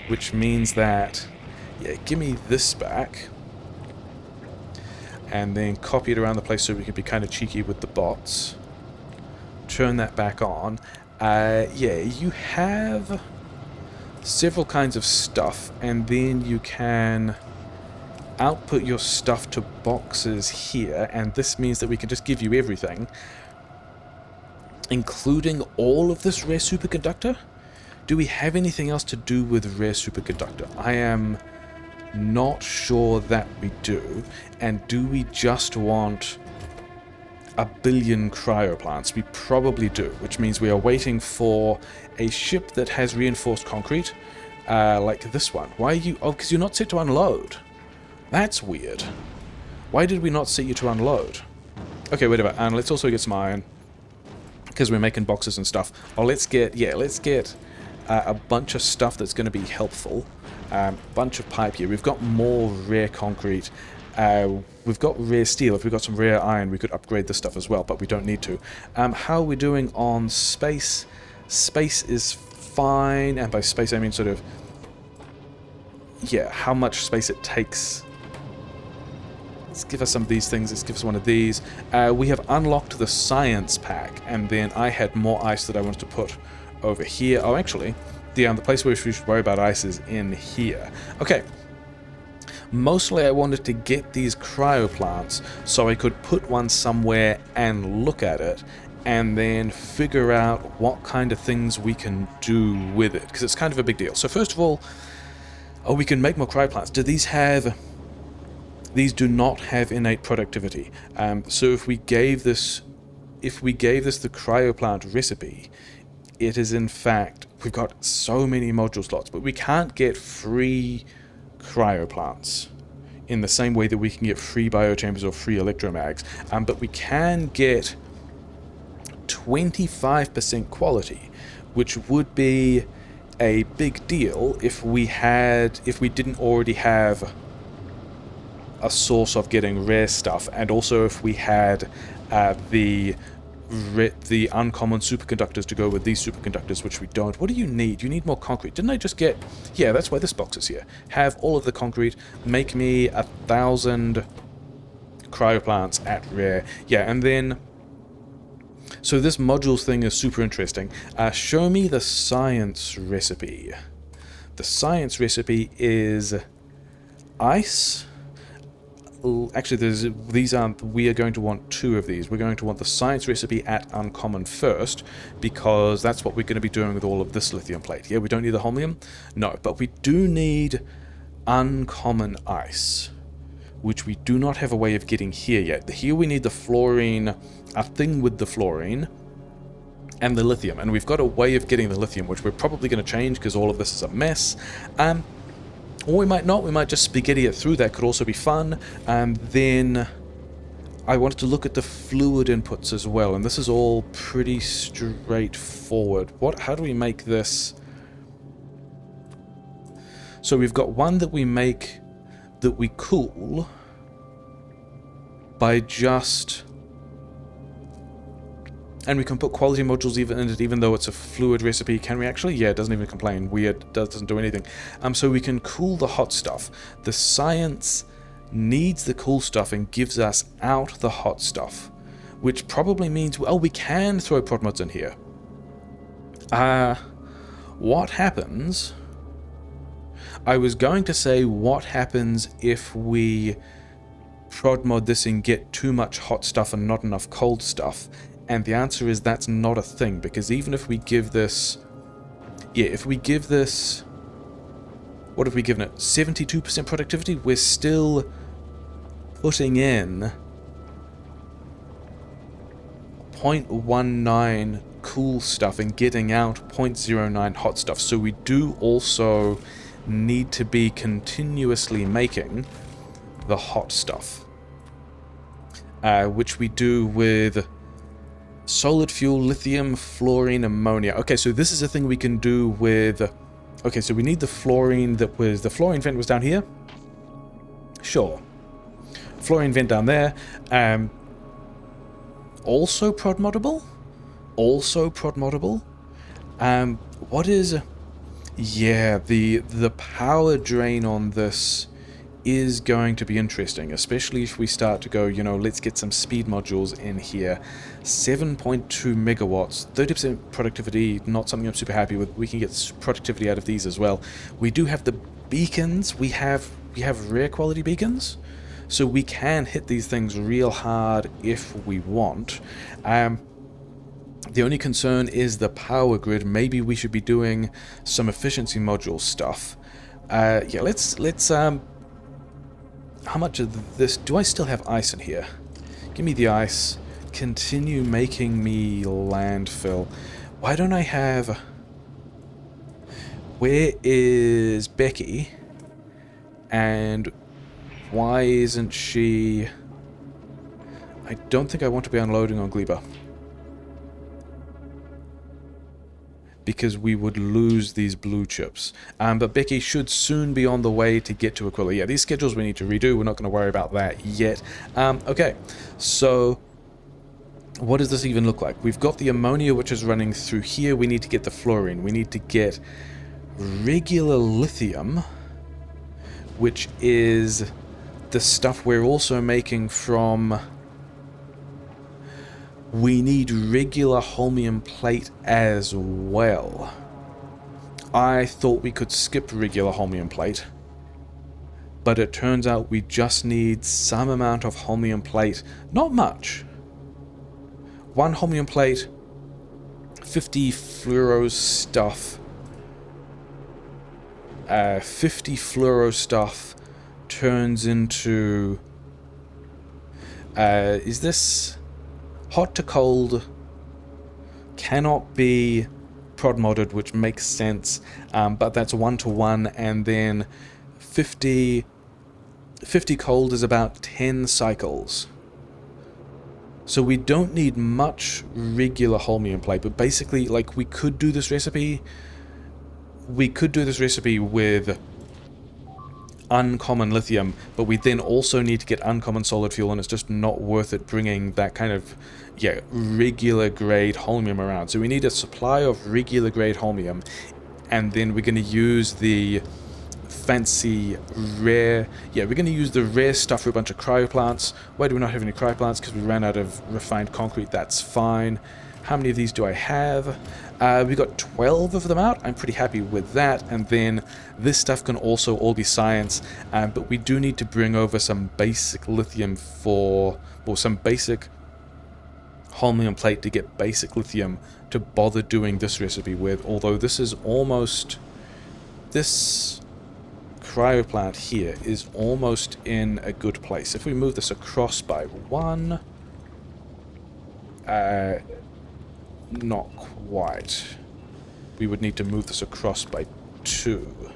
Which means that... Yeah, give me this back. And then copy it around the place so we can be kind of cheeky with the bots. Turn that back on. Yeah, you have... several kinds of stuff, and then you can output your stuff to boxes here, and this means that we can just give you everything, including all of this rare superconductor. Do we have anything else to do with rare superconductor? I am not sure that we do. And do we just want a billion cryo-plants? We probably do, which means we are waiting for a ship that has reinforced concrete, like this one. Why are you... Oh, because you're not set to unload. That's weird. Why did we not set you to unload? Okay, whatever. And let's also get some iron, because we're making boxes and stuff. Oh, let's get... Yeah, let's get a bunch of stuff that's going to be helpful. Bunch of pipe here. We've got more rare concrete. We've got rare steel. If we've got some rare iron, we could upgrade this stuff as well, but we don't need to. How are we doing on space? Space is fine, and by space I mean sort of... Yeah, how much space it takes. Let's give us some of these things. Let's give us one of these. We have unlocked the science pack, and then I had more ice that I wanted to put over here. Oh, actually, the place where we should worry about ice is in here. Okay. Mostly I wanted to get these cryo-plants so I could put one somewhere and look at it, and then figure out what kind of things we can do with it, because it's kind of a big deal. So first of all, Oh, we can make more cryoplants. Do these have... These do not have innate productivity. So if we gave this the cryoplant recipe, it is in fact... We've got so many module slots, but we can't get free cryoplants in the same way that we can get free biochambers or free electromags. But we can get 25% quality, which would be a big deal if we didn't already have a source of getting rare stuff, and also if we had the uncommon superconductors to go with these superconductors, which we don't. What do you need? You need more concrete. Didn't I just get... Yeah, that's why this box is here. Have all of the concrete. Make me 1,000 cryoplants at rare. Yeah, and then... So this modules thing is super interesting. Show me the science recipe. The science recipe is ice. Actually, these aren't... We are going to want 2 of these. We're going to want the science recipe at uncommon first, because that's what we're going to be doing with all of this lithium plate. Yeah, we don't need the holmium? No, but we do need uncommon ice, which we do not have a way of getting here yet. Here we need the fluorine, a thing with the fluorine, and the lithium. And we've got a way of getting the lithium, which we're probably going to change because all of this is a mess. Or we might not. We might just spaghetti it through. That could also be fun. Then I wanted to look at the fluid inputs as well. And this is all pretty straightforward. How do we make this? So we've got one that we make that we cool by just... And we can put quality modules even in it, even though it's a fluid recipe. Can we actually? Yeah, it doesn't even complain. Weird. Doesn't do anything. So we can cool the hot stuff. The science needs the cool stuff and gives us out the hot stuff, which probably means... Oh, we can throw prod mods in here. What happens... I was going to say, what happens if we prod mod this and get too much hot stuff and not enough cold stuff? And the answer is that's not a thing, because even if we give this... Yeah, if we give this... What have we given it? 72% productivity? We're still putting in 0.19 cool stuff and getting out 0.09 hot stuff. So we do also need to be continuously making the hot stuff, which we do with solid fuel, lithium, fluorine, ammonia. Okay, so this is a thing we can do with... Okay, so we need the fluorine that was... The fluorine vent was down here? Sure. Fluorine vent down there. Also prod moddable? Also prod moddable? What is... Yeah, the power drain on this is going to be interesting, especially if we start to go, you know, let's get some speed modules in here. 7.2 megawatts, 30% productivity, not something I'm super happy with. We can get productivity out of these as well. We do have the beacons. We have rare quality beacons, so we can hit these things real hard if we want. The only concern is the power grid. Maybe we should be doing some efficiency module stuff. Yeah, let's how much of this... Do I still have ice in here? Give me the ice. Continue making me landfill. Why don't I have... Where is Becky? And why isn't she... I don't think I want to be unloading on Gleba, because we would lose these blue chips. But Becky should soon be on the way to get to Aquilo. Yeah, these schedules we need to redo. We're not going to worry about that yet. Okay, so what does this even look like? We've got the ammonia, which is running through here. We need to get the fluorine. We need to get regular lithium, which is the stuff we're also making from... We need regular holmium plate as well. I thought we could skip regular holmium plate, but it turns out we just need some amount of holmium plate. Not much. 1 holmium plate, 50 fluoro stuff, 50 fluoro stuff turns into... is this hot to cold? Cannot be prod modded, which makes sense, but that's 1-to-1, and then 50 cold is about 10 cycles. So we don't need much regular holmium plate, but basically, like, we could do this recipe with uncommon lithium, but we then also need to get uncommon solid fuel, and it's just not worth it bringing that kind of, yeah, regular grade holmium around. So we need a supply of regular grade holmium, and then we're going to use the fancy rare, yeah, we're going to use the rare stuff for a bunch of cryo-plants. Why do we not have any cryo-plants? Because we ran out of refined concrete. That's fine. How many of these do I have? We got 12 of them out. I'm pretty happy with that. And then this stuff can also all be science, but we do need to bring over some basic lithium for, or some basic holmium plate to get basic lithium to bother doing this recipe with. Although this is almost, this cryo-plant here is almost in a good place. If we move this across by 1, not quite. We would need to move this across by 2,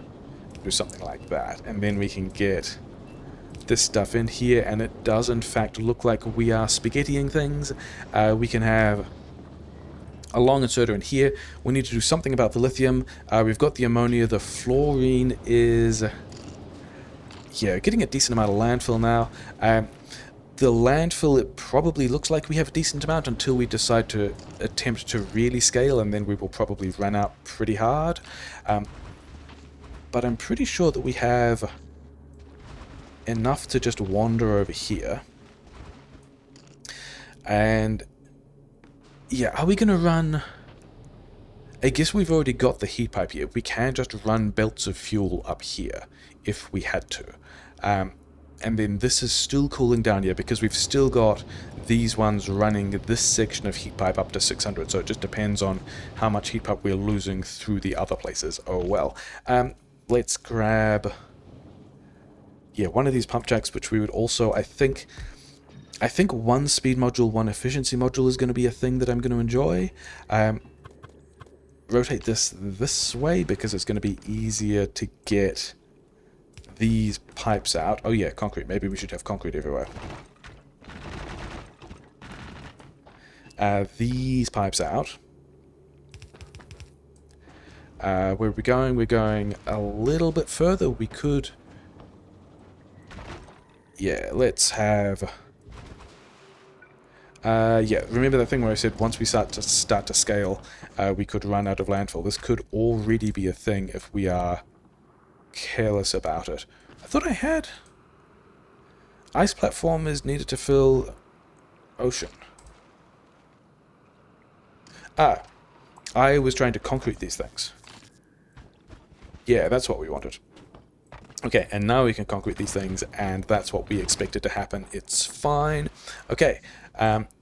do something like that, and then we can get this stuff in here, and it does in fact look like we are spaghettiing things. We can have a long inserter in here. We need to do something about the lithium. We've got the ammonia. The fluorine is, yeah, getting a decent amount of landfill now. The landfill, it probably looks like we have a decent amount until we decide to attempt to really scale, and then we will probably run out pretty hard. But I'm pretty sure that we have enough to just wander over here. And yeah, are we going to run... I guess we've already got the heat pipe here. We can just run belts of fuel up here if we had to. And then this is still cooling down here because we've still got these ones running this section of heat pipe up to 600. So it just depends on how much heat pipe we're losing through the other places. Oh well. Let's grab, yeah, one of these pump jacks, which we would also, I think one speed module, one efficiency module is going to be a thing that I'm going to enjoy. Rotate this way because it's going to be easier to get these pipes out. Oh yeah, concrete. Maybe we should have concrete everywhere. These pipes out. Where are we going? We're going a little bit further. We could... yeah, let's have... yeah, remember that thing where I said once we start to scale, we could run out of landfill. This could already be a thing if we are careless about it. I thought I had... ice platform is needed to fill ocean. Ah, I was trying to concrete these things. Yeah, that's what we wanted. Okay, and now we can concrete these things, and that's what we expected to happen. It's fine. Okay,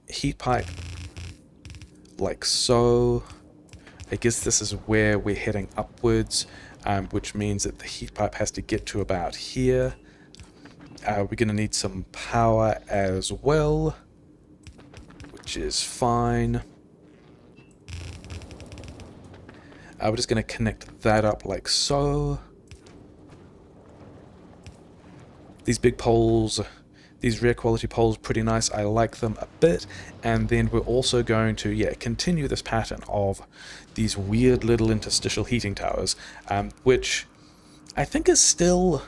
heat pipe, like so. I guess this is where we're heading upwards, which means that the heat pipe has to get to about here. We're going to need some power as well, which is fine. We're just going to connect that up like so. These big poles, these rare quality poles, pretty nice. I like them a bit. And then we're also going to, yeah, continue this pattern of these weird little interstitial heating towers, which I think is still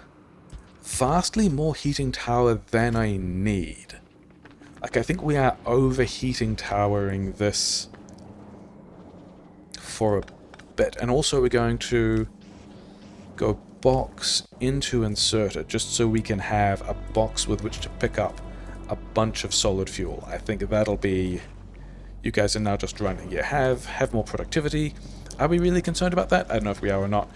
vastly more heating tower than I need. Like, I think we are overheating towering this for a bit. And also we're going to go box into inserter just so we can have a box with which to pick up a bunch of solid fuel. I think that'll be... you guys are now just running. Yeah, have more productivity. Are we really concerned about that? I don't know if we are or not.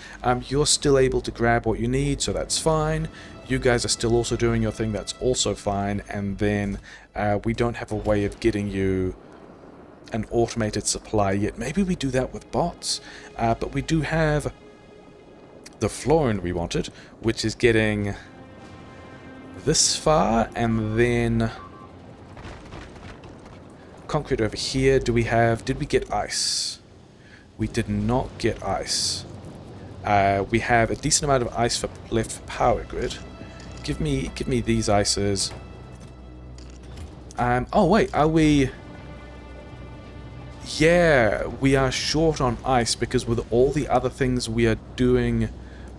You're still able to grab what you need, so that's fine. You guys are still also doing your thing, that's also fine. And then we don't have a way of getting you an automated supply yet. Maybe we do that with bots, but we do have the fluorine we wanted, which is getting this far, and then concrete over here. Did we get ice? We did not get ice. We have a decent amount of ice left for power grid. Give me these ices. Oh wait, are we... Yeah, we are short on ice because with all the other things we are doing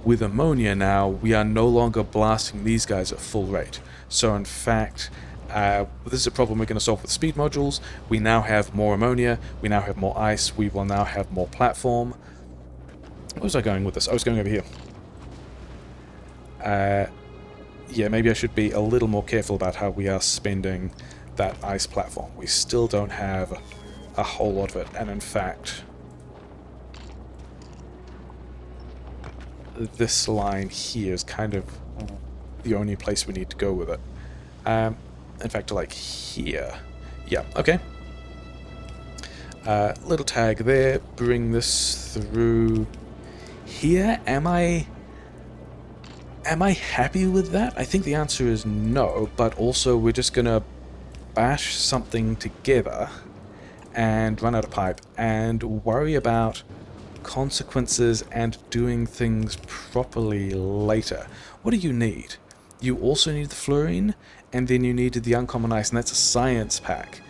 with ammonia now, we are no longer blasting these guys at full rate. So in fact, this is a problem we're going to solve with speed modules. We now have more ammonia, we now have more ice, we will now have more platform. Where was I going with this? I was going over here. Yeah, maybe I should be a little more careful about how we are spending that ice platform. We still don't have a whole lot of it, and in fact, this line here is kind of the only place we need to go with it. In fact, like here. Yeah, okay. Little tag there, bring this through here. Am I happy with that? I think the answer is no, but also we're just gonna bash something together and run out of pipe and worry about consequences and doing things properly later. What do you need? You also need the fluorine, and then you needed the uncommon ice, and that's a science pack.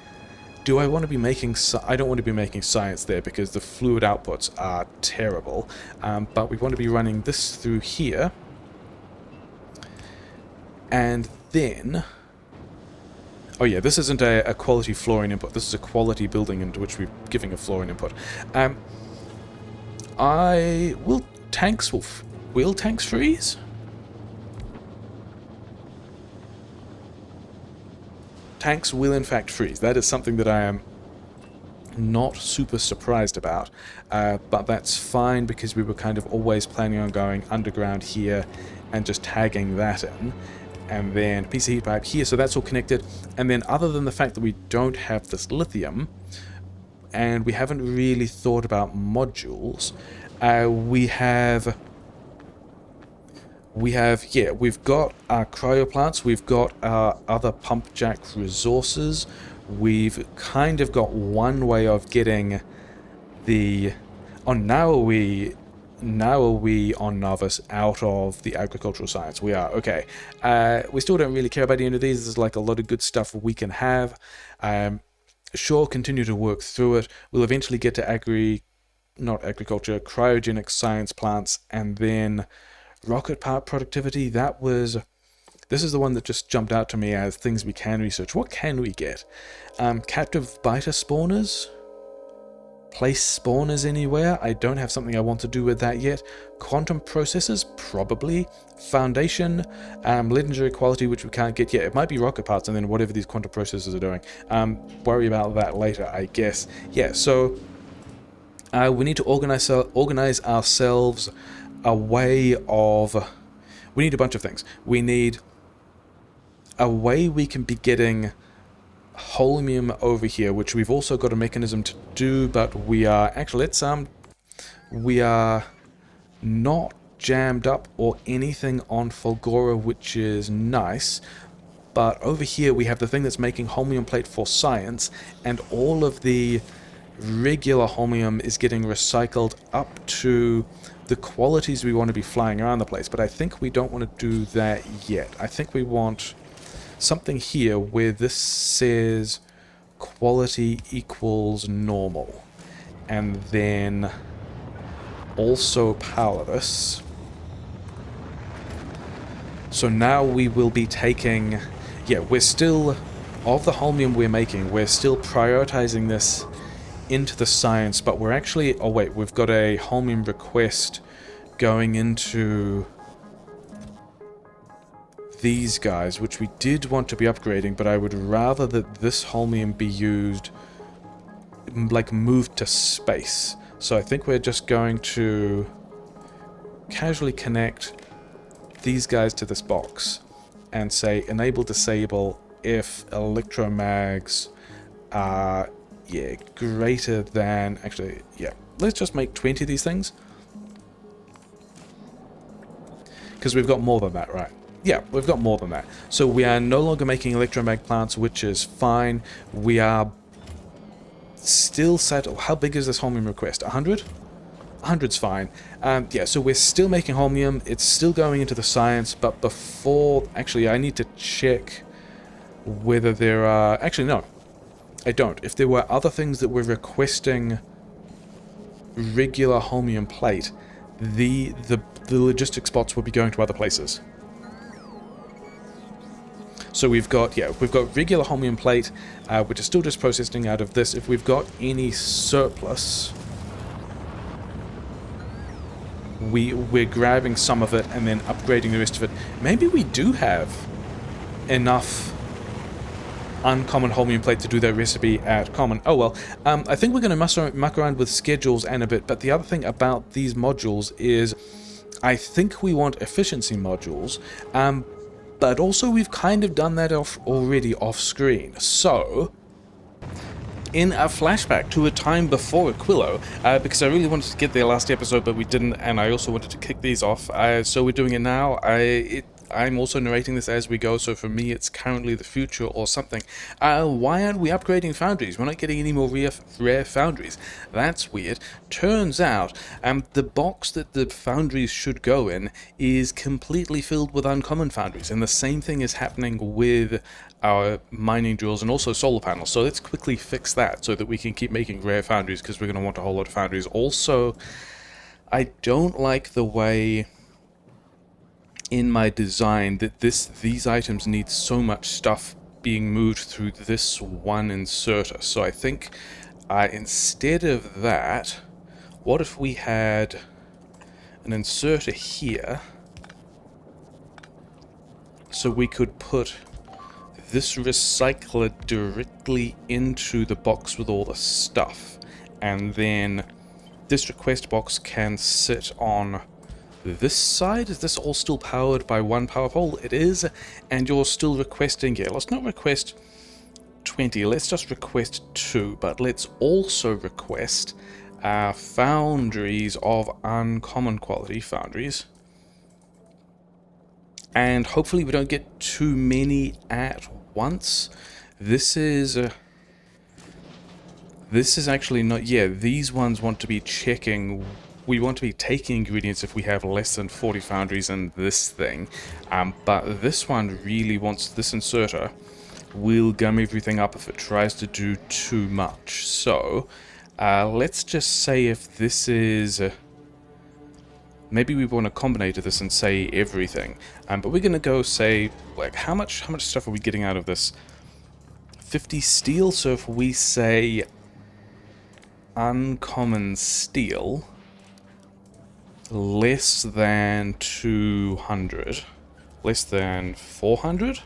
Do I want to be making... I don't want to be making science there because the fluid outputs are terrible, but we want to be running this through here, and then... Oh yeah, this isn't a quality fluorine input, this is a quality building into which we're giving a fluorine input. Will tanks freeze? Tanks will in fact freeze. That is something that I am not super surprised about, but that's fine because we were kind of always planning on going underground here and just tagging that in. And then a piece of heat pipe here, so that's all connected. And then other than the fact that we don't have this lithium, and we haven't really thought about modules, we've got our cryo-plants, we've got our other pump jack resources, we've kind of got one way of getting the... Oh, now are we on Novice out of the agricultural science? We are, okay. We still don't really care about any of these. There's like a lot of good stuff we can have. Sure, continue to work through it. We'll eventually get to cryogenic science plants, and then rocket part productivity. This is the one that just jumped out to me as things we can research. What can we get? Captive biter spawners? Place spawners anywhere? I don't have something I want to do with that yet. Quantum processors? Probably. Foundation? Legendary quality, which we can't get yet. It might be rocket parts, and then whatever these quantum processors are doing. Worry about that later, I guess. Yeah, so we need to organize ourselves a way of... We need a bunch of things. We need a way we can be getting holmium over here, which we've also got a mechanism to do, but we are actually we are not jammed up or anything on Fulgora, which is nice. But over here we have the thing that's making holmium plate for science, and all of the regular holmium is getting recycled up to the qualities we want to be flying around the place. But I think we don't want to do that yet. I think we want something here where this says quality equals normal, and then also power this. So now we will be taking... Yeah, we're still... Of the holmium we're making, we're still prioritizing this into the science, but we're actually... Oh wait, we've got a holmium request going into these guys, which we did want to be upgrading, but I would rather that this holmium be used, like, moved to space. So I think we're just going to casually connect these guys to this box and say enable disable if electromags are, yeah, greater than... Actually, yeah, let's just make 20 of these things. Because we've got more than that, right? Yeah, we've got more than that. So we are no longer making electromag plants, which is fine. We are still set... How big is this holmium request? 100? 100's fine. Yeah, so we're still making holmium. It's still going into the science, but before... Actually, I need to check whether there are... Actually, no. I don't. If there were other things that were requesting regular holmium plate, the logistic spots would be going to other places. So we've got regular holmium plate, which is still just processing out of this. If we've got any surplus, we're grabbing some of it and then upgrading the rest of it. Maybe we do have enough uncommon holmium plate to do that recipe at common. Oh well, I think we're going to muck around with schedules and a bit, but the other thing about these modules is I think we want efficiency modules, but also we've kind of done that already off screen. So, in a flashback to a time before Aquilo, because I really wanted to get there last episode, but we didn't, and I also wanted to kick these off, so we're doing it now. I'm also narrating this as we go, so for me it's currently the future or something. Why aren't we upgrading foundries? We're not getting any more rare foundries. That's weird. Turns out, the box that the foundries should go in is completely filled with uncommon foundries, and the same thing is happening with our mining drills and also solar panels. So let's quickly fix that so that we can keep making rare foundries, because we're going to want a whole lot of foundries. Also, I don't like the way in my design that these items need so much stuff being moved through this one inserter. So I think instead of that, what if we had an inserter here so we could put this recycler directly into the box with all the stuff, and then this request box can sit on this side. Is this all still powered by one power pole? It is, and you're still requesting... Yeah, let's not request 20, let's just request 2, but let's also request foundries of uncommon quality foundries. And hopefully we don't get too many at once. This is actually not... Yeah, these ones want to be checking... We want to be taking ingredients if we have less than 40 foundries in this thing, but this one really wants... This inserter will gum everything up if it tries to do too much. So, let's just say if this is... maybe we want to combine this and say everything, but we're going to go say, like, how much stuff are we getting out of this? 50 steel, so if we say uncommon steel... less than 200, less than 400,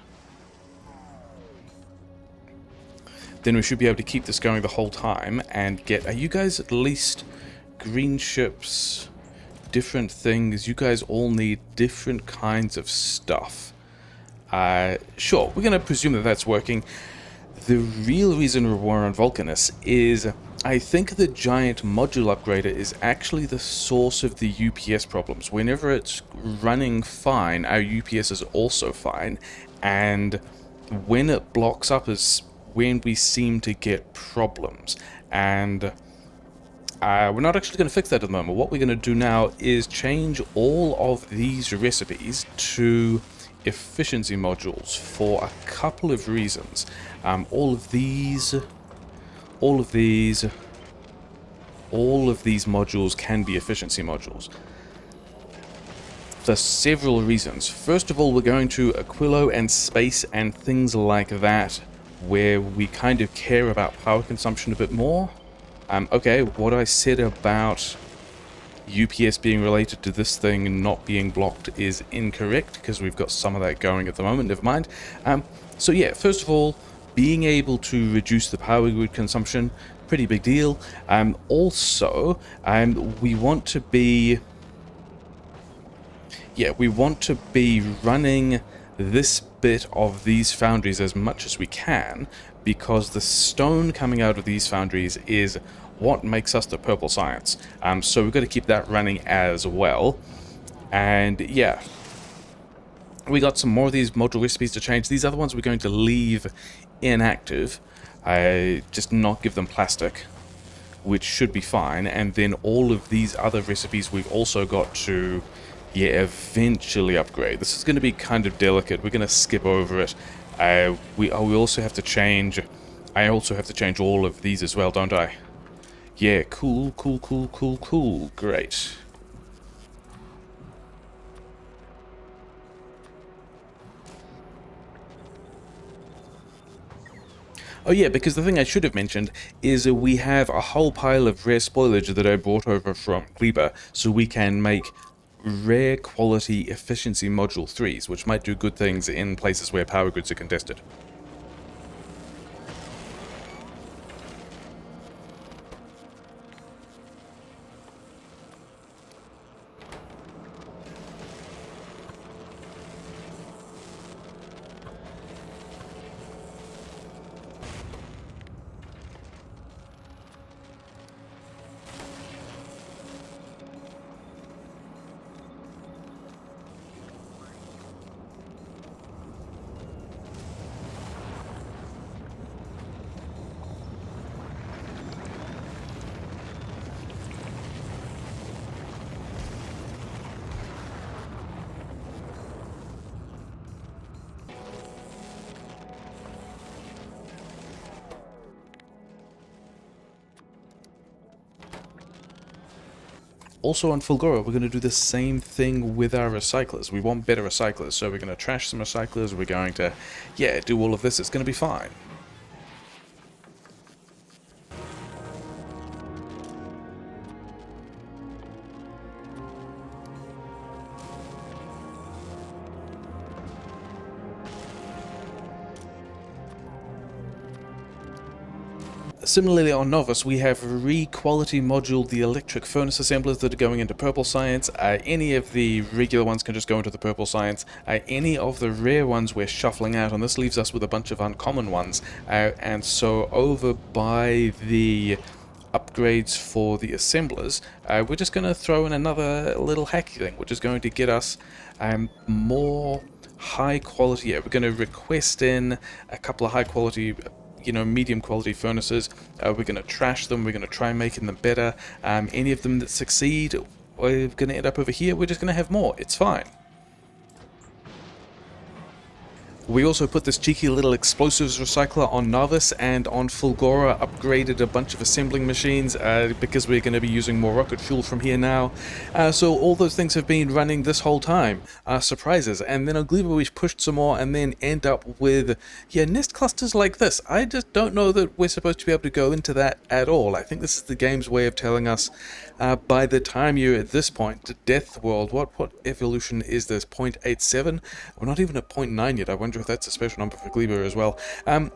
then we should be able to keep this going the whole time and get... Are you guys at least green ships, different things? You guys all need different kinds of stuff. Sure, we're going to presume that that's working. The real reason we're on Vulcanus is... I think the giant module upgrader is actually the source of the UPS problems. Whenever it's running fine, our UPS is also fine, and when it blocks up is when we seem to get problems. And we're not actually going to fix that at the moment. What we're going to do now is change all of these recipes to efficiency modules for a couple of reasons. All of these modules can be efficiency modules for several reasons. First of all, we're going to Aquilo and space and things like that, where we kind of care about power consumption a bit more. Okay, what I said about UPS being related to this thing not being blocked is incorrect, because we've got some of that going at the moment. Never mind. So yeah, first of all, being able to reduce the power grid consumption, pretty big deal. Also, we want to be... Yeah, we want to be running this bit of these foundries as much as we can, because the stone coming out of these foundries is what makes us the purple science. So we've got to keep that running as well. And yeah, We got some more of these module recipes to change. These other ones we're going to leave inactive. Just not give them plastic, which should be fine. And then all of these other recipes we've also got to, yeah, eventually upgrade. This is going to be kind of delicate. We're going to skip over it. We also have to change... I also have to change all of these as well, don't I? Yeah, cool. Great. Oh yeah, because the thing I should have mentioned is we have a whole pile of rare spoilage that I brought over from Kleber, so we can make rare quality efficiency module 3s, which might do good things in places where power grids are contested. Also on Fulgora, we're going to do the same thing with our recyclers. We want better recyclers, so we're going to trash some recyclers, we're going to, yeah, do all of this. It's going to be fine. Similarly on Novus, we have re-quality moduled the electric furnace assemblers that are going into purple science. Any of the regular ones can just go into the purple science. Any of the rare ones we're shuffling out, and this leaves us with a bunch of uncommon ones. And so over by the upgrades for the assemblers, we're just going to throw in another little hacky thing, which is going to get us more high quality. Yeah, we're going to request in a couple of high quality, medium quality furnaces. We're going to trash them. We're going to try making them better. Any of them that succeed, we're going to end up over here. We're just going to have more. It's fine. We also put this cheeky little explosives recycler on Novice, and on Fulgora upgraded a bunch of assembling machines because we're going to be using more rocket fuel from here now. So all those things have been running this whole time. Surprises. And then on Kleber we've pushed some more and then end up with, nest clusters like this. I just don't know that we're supposed to be able to go into that at all. I think this is the game's way of telling us by the time you're at this point, Deathworld, what evolution is this? 0.87? We're not even at 0.9 yet. I wonder if that's a special number for Kleber as well.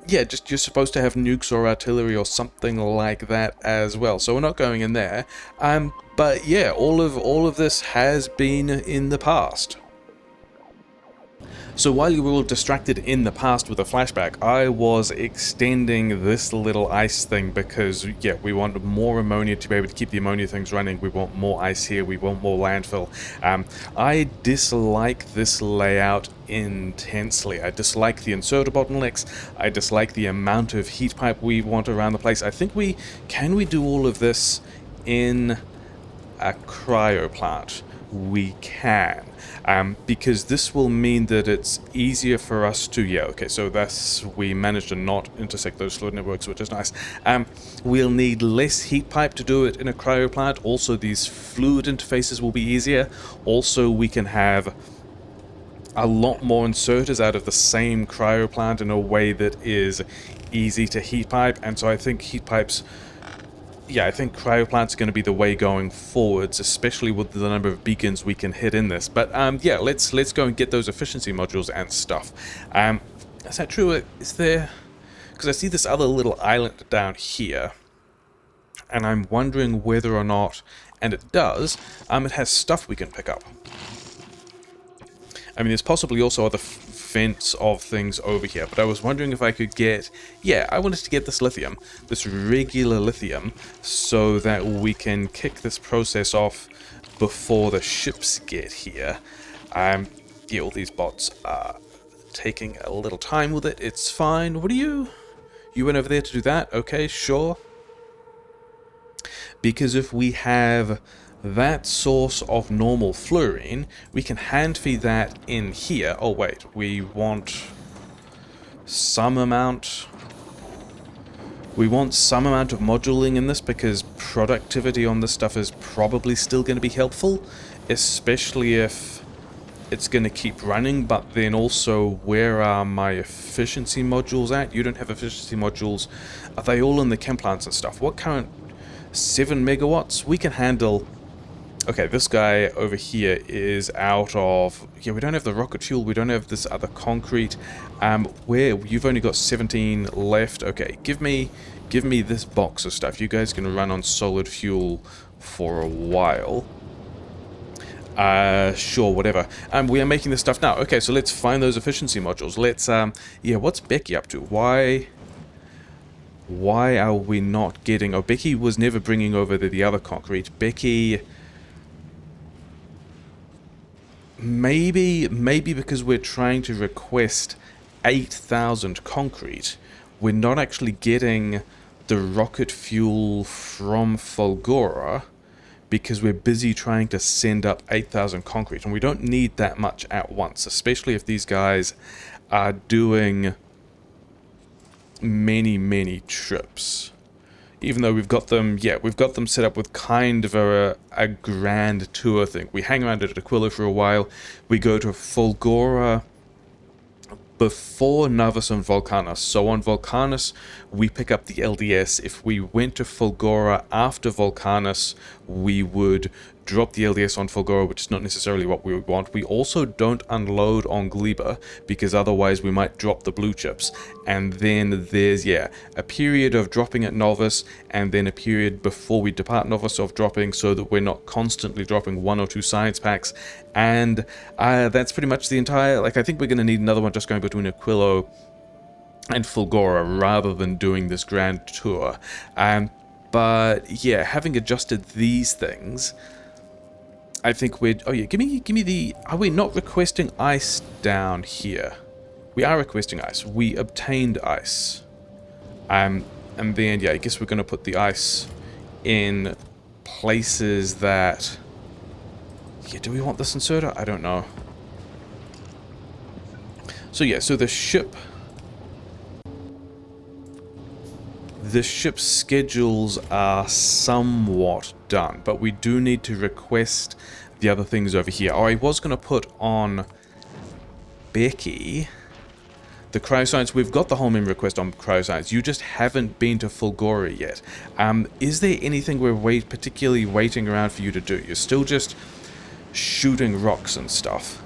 Just you're supposed to have nukes or artillery or something like that as well. So we're not going in there. But yeah, all of this has been in the past. So while you were all distracted in the past with a flashback, I was extending this little ice thing because, we want more ammonia to be able to keep the ammonia things running. We want more ice here. We want more landfill. I dislike this layout intensely. I dislike the inserter bottlenecks. I dislike the amount of heat pipe we want around the place. I think can we do all of this in a cryo-plant? We can, because this will mean that it's easier for us to, so we managed to not intersect those fluid networks, which is nice. We'll need less heat pipe to do it in a cryo plant. Also, these fluid interfaces will be easier. Also, we can have a lot more inserters out of the same cryo plant in a way that is easy to heat pipe, and so I think heat pipes... I think cryoplants are going to be the way going forwards, especially with the number of beacons we can hit in this. But let's go and get those efficiency modules and stuff. Is that true? Is there... Because I see this other little island down here, and I'm wondering whether or not, and it does, it has stuff we can pick up. I mean, there's possibly also other vents of things over here, but I was wondering if I could get... I wanted to get this lithium, this regular lithium, so that we can kick this process off before the ships get here. Yeah, all these bots are taking a little time with it. It's fine. What are you? You went over there to do that? Okay, sure. Because if we have that source of normal fluorine, we can hand feed that in here. Oh wait, we want some amount... We want some amount of moduling in this because productivity on this stuff is probably still going to be helpful, especially if it's going to keep running. But then also, where are my efficiency modules at? You don't have efficiency modules. Are they all in the chem plants and stuff? What current... 7 megawatts? We can handle... Okay, this guy over here is out of... Yeah, we don't have the rocket fuel. We don't have this other concrete. Where you've only got 17 left. Okay, give me this box of stuff. You guys can run on solid fuel for a while. Sure, whatever. We are making this stuff now. Okay, so let's find those efficiency modules. Let's, yeah, what's Becky up to? Why are we not getting... Oh, Becky was never bringing over the other concrete. Becky... Maybe because we're trying to request 8,000 concrete, we're not actually getting the rocket fuel from Fulgora because we're busy trying to send up 8,000 concrete, and we don't need that much at once, especially if these guys are doing many trips. Even though we've got them, yeah, we've got them set up with kind of a grand tour thing. We hang around at Aquilo for a while. We go to Fulgora before Navas and Volcanus. So on Volcanus, we pick up the LDS. If we went to Fulgora after Volcanus, we would drop the LDS on Fulgora, which is not necessarily what we would want. We also don't unload on Gleba, because otherwise we might drop the blue chips. And then there's, yeah, a period of dropping at Novus, and then a period before we depart Novus of dropping, so that we're not constantly dropping 1 or 2 science packs. And that's pretty much the entire... Like, I think we're going to need another one just going between Aquilo and Fulgora, rather than doing this grand tour. But, yeah, having adjusted these things... I think we're... Oh yeah, give me the... Are we not requesting ice down here? We are requesting ice. We obtained ice. And then, yeah, I guess we're going to put the ice in places that... Yeah, do we want this inserter? I don't know. So yeah, so the ship's schedules are somewhat done, but we do need to request the other things over here. Oh, I was going to put on Becky the cryoscience. We've got the Holman request on cryoscience. You just haven't been to Fulgora yet. Is there anything we're particularly waiting around for you to do? You're still just shooting rocks and stuff.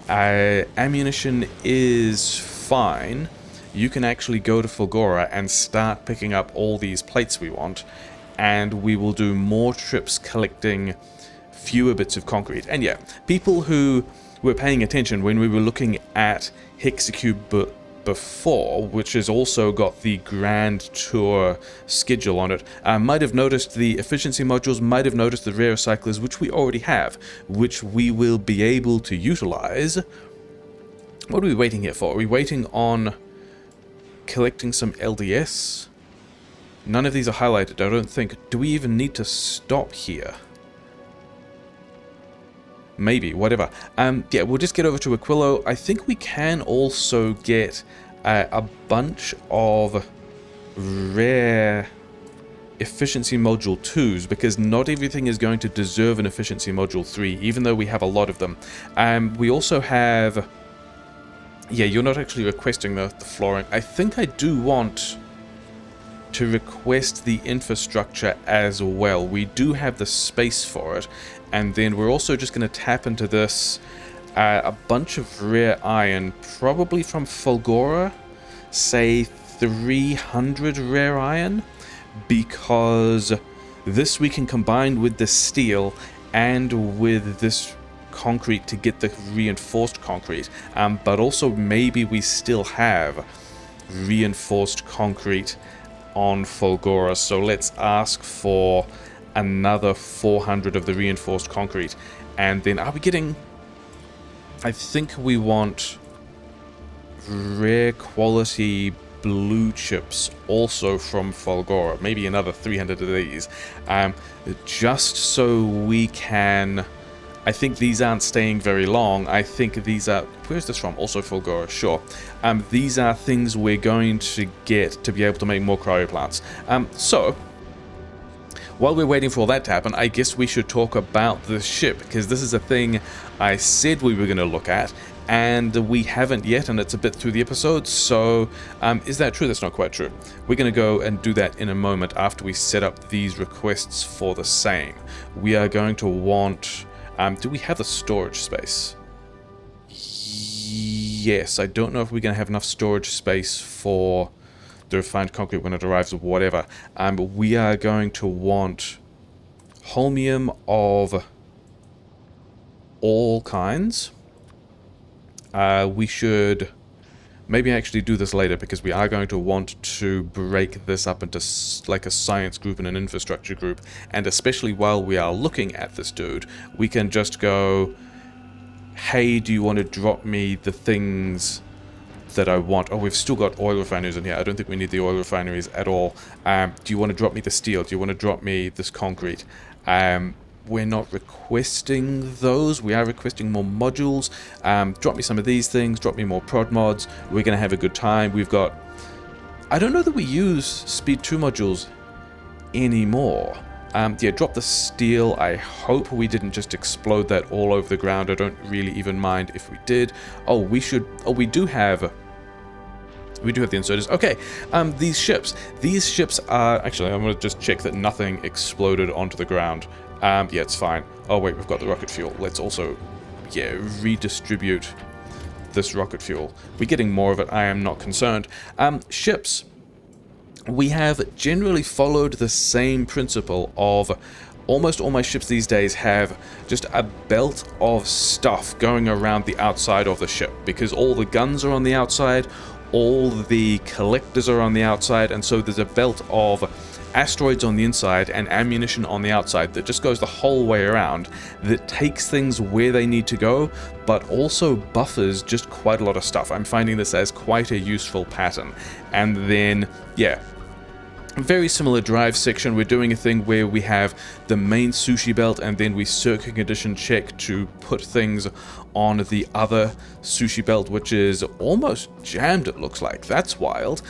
Ammunition is fine. You can actually go to Fulgora and start picking up all these plates we want, and we will do more trips collecting fewer bits of concrete. And yeah, people who were paying attention when we were looking at Hexacube before, which has also got the Grand Tour schedule on it, might have noticed the efficiency modules, might have noticed the rare cyclers, which we already have, which we will be able to utilize. What are we waiting here for? Are we waiting on collecting some LDS? None of these are highlighted, I don't think. Do we even need to stop here? Maybe, whatever. Yeah, we'll just get over to Aquilo. I think we can also get a bunch of rare efficiency module 2s, because not everything is going to deserve an efficiency module 3, even though we have a lot of them. We also have... Yeah, you're not actually requesting the fluorine. I think I do want to request the infrastructure as well. We do have the space for it. And then we're also just going to tap into this, a bunch of rare iron, probably from Fulgora, say 300 rare iron, because this we can combine with the steel and with this concrete to get the reinforced concrete, but also maybe we still have reinforced concrete on Fulgora, so let's ask for another 400 of the reinforced concrete. And then are we getting... I think we want rare quality blue chips also from Fulgora, maybe another 300 of these, just so we can... I think these aren't staying very long. I think these are... Where's this from? Also Fulgora, sure. These are things we're going to get to be able to make more cryo-plants. So, while we're waiting for all that to happen, I guess we should talk about the ship, because this is a thing I said we were going to look at, and we haven't yet, and it's a bit through the episode, so is that true? That's not quite true. We're going to go and do that in a moment after we set up these requests for the same. We are going to want... do we have the storage space? Yes, I don't know if we're going to have enough storage space for the refined concrete when it arrives or whatever. But we are going to want holmium of all kinds. We should maybe actually do this later, because we are going to want to break this up into like a science group and an infrastructure group, and especially while we are looking at this dude, we can just go, hey, do you want to drop me the things that I want? Oh, we've still got oil refineries in here. I don't think we need the oil refineries at all. Do you want to drop me the steel? Do you want to drop me this concrete? We're not requesting those. We are requesting more modules. Drop me some of these things. Drop me more prod mods. We're going to have a good time. We've got... I don't know that we use speed 2 modules anymore. Yeah, drop the steel. I hope we didn't just explode that all over the ground. I don't really even mind if we did. Oh, we should... Oh, we do have... We do have the inserters. Okay, these ships. These ships are... Actually, I'm going to just check that nothing exploded onto the ground. Yeah, it's fine. Oh, wait, we've got the rocket fuel. Let's also, yeah, redistribute this rocket fuel. We're getting more of it. I am not concerned. Ships. We have generally followed the same principle of... Almost all my ships these days have just a belt of stuff going around the outside of the ship, because all the guns are on the outside, all the collectors are on the outside, and so there's a belt of asteroids on the inside and ammunition on the outside that just goes the whole way around, that takes things where they need to go, but also buffers just quite a lot of stuff. I'm finding this as quite a useful pattern. And then, yeah, very similar drive section. We're doing a thing where we have the main sushi belt, and then we circuit condition check to put things on the other sushi belt, which is almost jammed, it looks like. That's wild.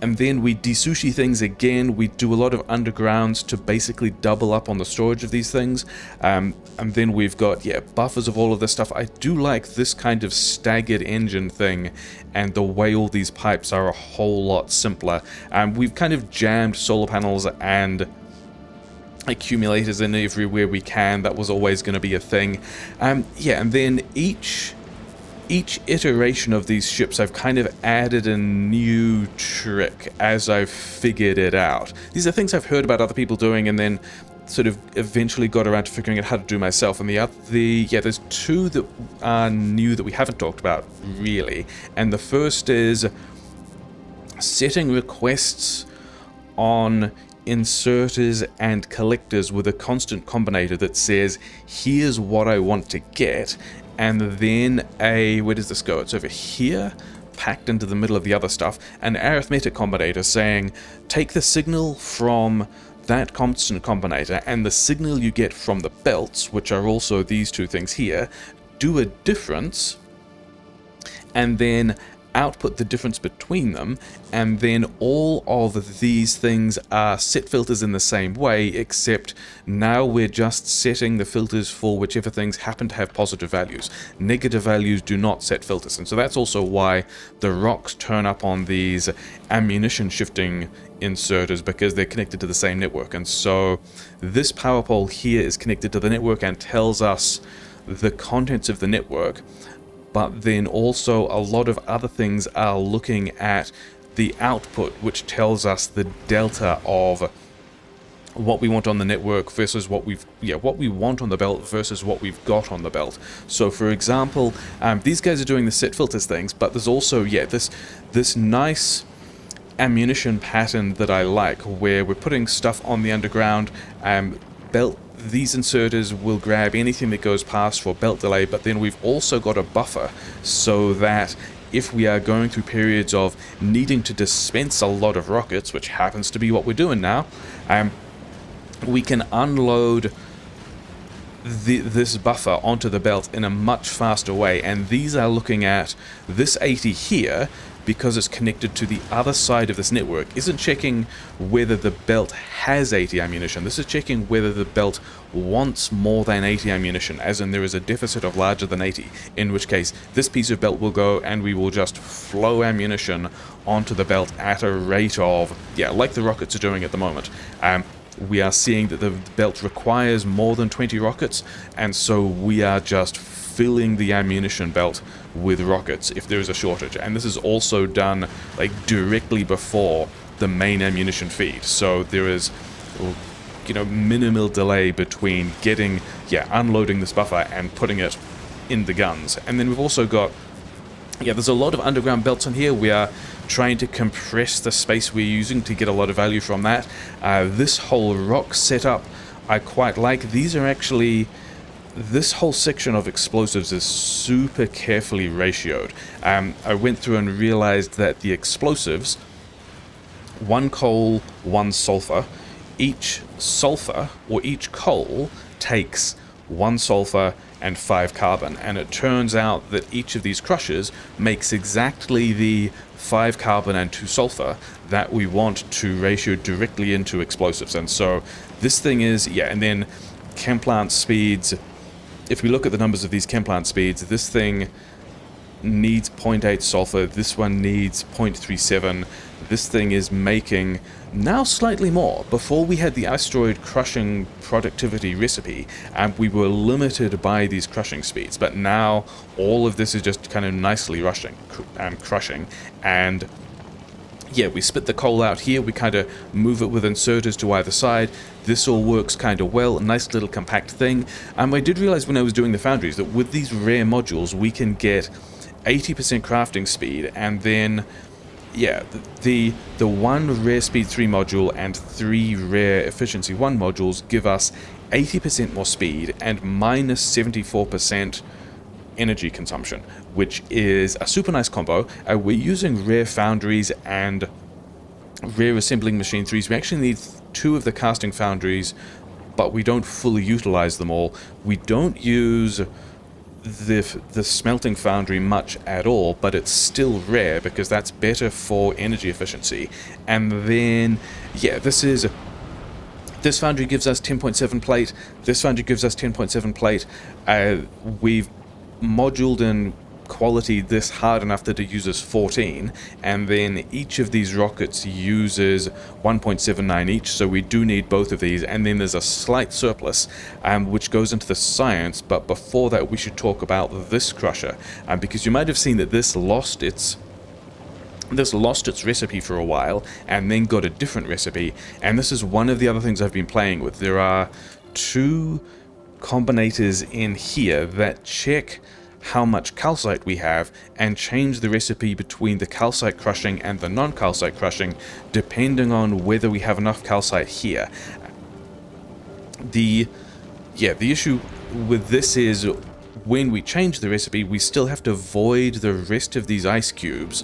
And then we desushi things again. We do a lot of undergrounds to basically double up on the storage of these things. And then we've got, yeah, buffers of all of this stuff. I do like this kind of staggered engine thing, and the way all these pipes are a whole lot simpler. We've kind of jammed solar panels and accumulators in everywhere we can. That was always going to be a thing. Yeah, and then each iteration of these ships, I've kind of added a new trick as I've figured it out. These are things I've heard about other people doing, and then sort of eventually got around to figuring out how to do myself. And yeah, there's two that are new that we haven't talked about really. And the first is setting requests on inserters and collectors with a constant combinator that says, here's what I want to get. And then where does this go? It's over here, packed into the middle of the other stuff. An arithmetic combinator saying, take the signal from that constant combinator and the signal you get from the belts, which are also these two things here, do a difference, and then output the difference between them, and then all of these things are set filters in the same way, except now we're just setting the filters for whichever things happen to have positive values. Negative values do not set filters, and so that's also why the rocks turn up on these ammunition shifting inserters, because they're connected to the same network. And so this power pole here is connected to the network and tells us the contents of the network. But then also a lot of other things are looking at the output, which tells us the delta of what we want on the network versus what we want on the belt versus what we've got on the belt. So for example, these guys are doing the set filters things, but there's also, yeah, this nice ammunition pattern that I like, where we're putting stuff on the underground, these inserters will grab anything that goes past for belt delay, but then we've also got a buffer so that if we are going through periods of needing to dispense a lot of rockets, which happens to be what we're doing now, we can unload this buffer onto the belt in a much faster way. And these are looking at this 80 here, because it's connected to the other side of this network, isn't checking whether the belt has 80 ammunition. This is checking whether the belt wants more than 80 ammunition, as in there is a deficit of larger than 80, in which case this piece of belt will go and we will just flow ammunition onto the belt at a rate of, yeah, like the rockets are doing at the moment. We are seeing that the belt requires more than 20 rockets, and so we are just filling the ammunition belt with rockets if there is a shortage. And this is also done like directly before the main ammunition feed, so there is, you know, minimal delay between getting, unloading this buffer and putting it in the guns. And then we've also got, there's a lot of underground belts in here. We are trying to compress the space we're using to get a lot of value from that. This whole rock setup I quite like. These are actually, this whole section of explosives is super carefully ratioed. I went through and realized that the explosives, 1 coal, 1 sulfur, each sulfur or each coal takes 1 sulfur and 5 carbon, and it turns out that each of these crushers makes exactly the 5 carbon and 2 sulfur that we want to ratio directly into explosives. And so this thing is, and then chem plant speeds, if we look at the numbers of these chem plant speeds, this thing needs 0.8 sulfur, this one needs 0.37, this thing is making now slightly more. Before we had the asteroid crushing productivity recipe, and we were limited by these crushing speeds, but now all of this is just kind of nicely crushing, and we spit the coal out here, we kind of move it with inserters to either side. This all works kind of well, a nice little compact thing. I did realize when I was doing the foundries that with these rare modules we can get 80% crafting speed, and then the 1 rare speed 3 module and 3 rare efficiency 1 modules give us 80% more speed and minus 74% energy consumption, which is a super nice combo. We're using rare foundries and rare assembling machine 3s. We actually need 2 of the casting foundries, but we don't fully utilize them all. We don't use the smelting foundry much at all, but it's still rare because that's better for energy efficiency. And then this foundry gives us 10.7 plate, this foundry gives us 10.7 plate. We've moduled in quality this hard enough that it uses 14, and then each of these rockets uses 1.79 each, so we do need both of these. And then there's a slight surplus which goes into the science, but before that we should talk about this crusher, because you might have seen that this lost its recipe for a while and then got a different recipe. And this is one of the other things I've been playing with. There are 2 combinators in here that check how much calcite we have and change the recipe between the calcite crushing and the non-calcite crushing depending on whether we have enough calcite here. The issue with this is when we change the recipe, we still have to void the rest of these ice cubes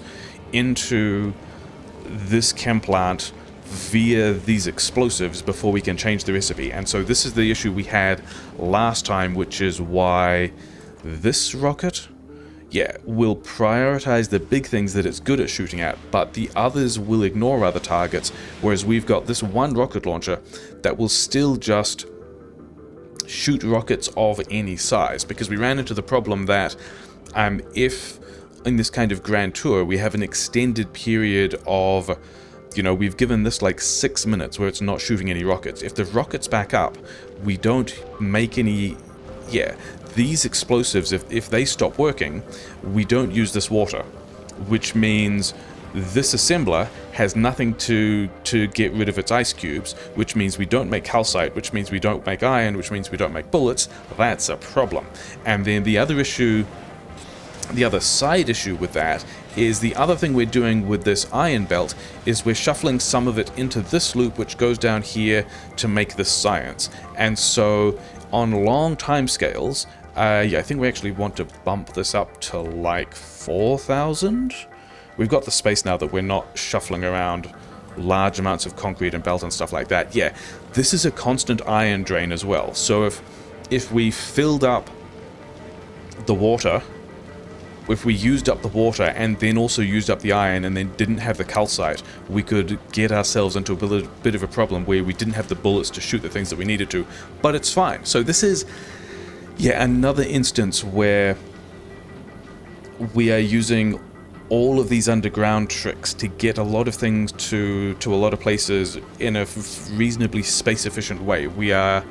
into this chem plant via these explosives before we can change the recipe. And so this is the issue we had last time, which is why this rocket, will prioritize the big things that it's good at shooting at, but the others will ignore other targets, whereas we've got this one rocket launcher that will still just shoot rockets of any size, because we ran into the problem that if in this kind of grand tour we have an extended period of, we've given this like 6 minutes where it's not shooting any rockets. If the rockets back up, we don't make any, these explosives, if they stop working, we don't use this water, which means this assembler has nothing to get rid of its ice cubes, which means we don't make calcite, which means we don't make iron, which means we don't make bullets. That's a problem. And then the other issue, the other side issue with that is the other thing we're doing with this iron belt is we're shuffling some of it into this loop, which goes down here to make this science. And so on long time scales, yeah, I think we actually want to bump this up to like 4,000. We've got the space now that we're not shuffling around large amounts of concrete and belt and stuff like that. Yeah, this is a constant iron drain as well. So if we filled up the water, if we used up the water and then also used up the iron and then didn't have the calcite, we could get ourselves into a bit of a problem where we didn't have the bullets to shoot the things that we needed to. But it's fine. So this is, yeah, another instance where we are using all of these underground tricks to get a lot of things to a lot of places in a reasonably space efficient way. We are,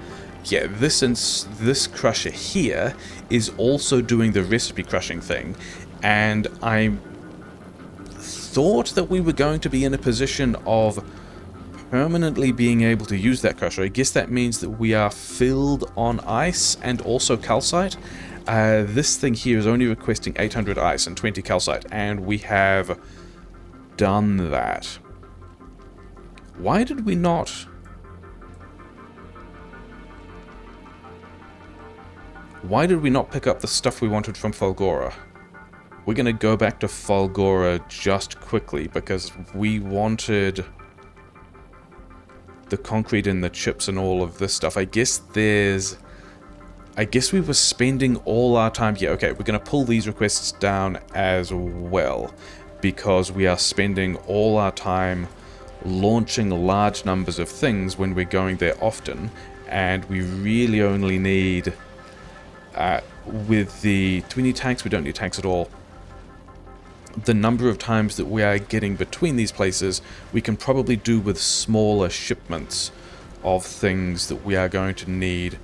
yeah, this crusher here is also doing the recipe crushing thing, and I thought that we were going to be in a position of permanently being able to use that crusher. I guess that means that we are filled on ice and also calcite. This thing here is only requesting 800 ice and 20 calcite, and we have done that. Why did we not... Why did we not pick up the stuff we wanted from Falgora? We're going to go back to Falgora just quickly, because we wanted the concrete and the chips and all of this stuff. I guess we were spending all our time... Yeah, okay, we're going to pull these requests down as well, because we are spending all our time launching large numbers of things when we're going there often, and we really only need... with the... Do we need tanks? We don't need tanks at all. The number of times that we are getting between these places, we can probably do with smaller shipments of things that we are going to need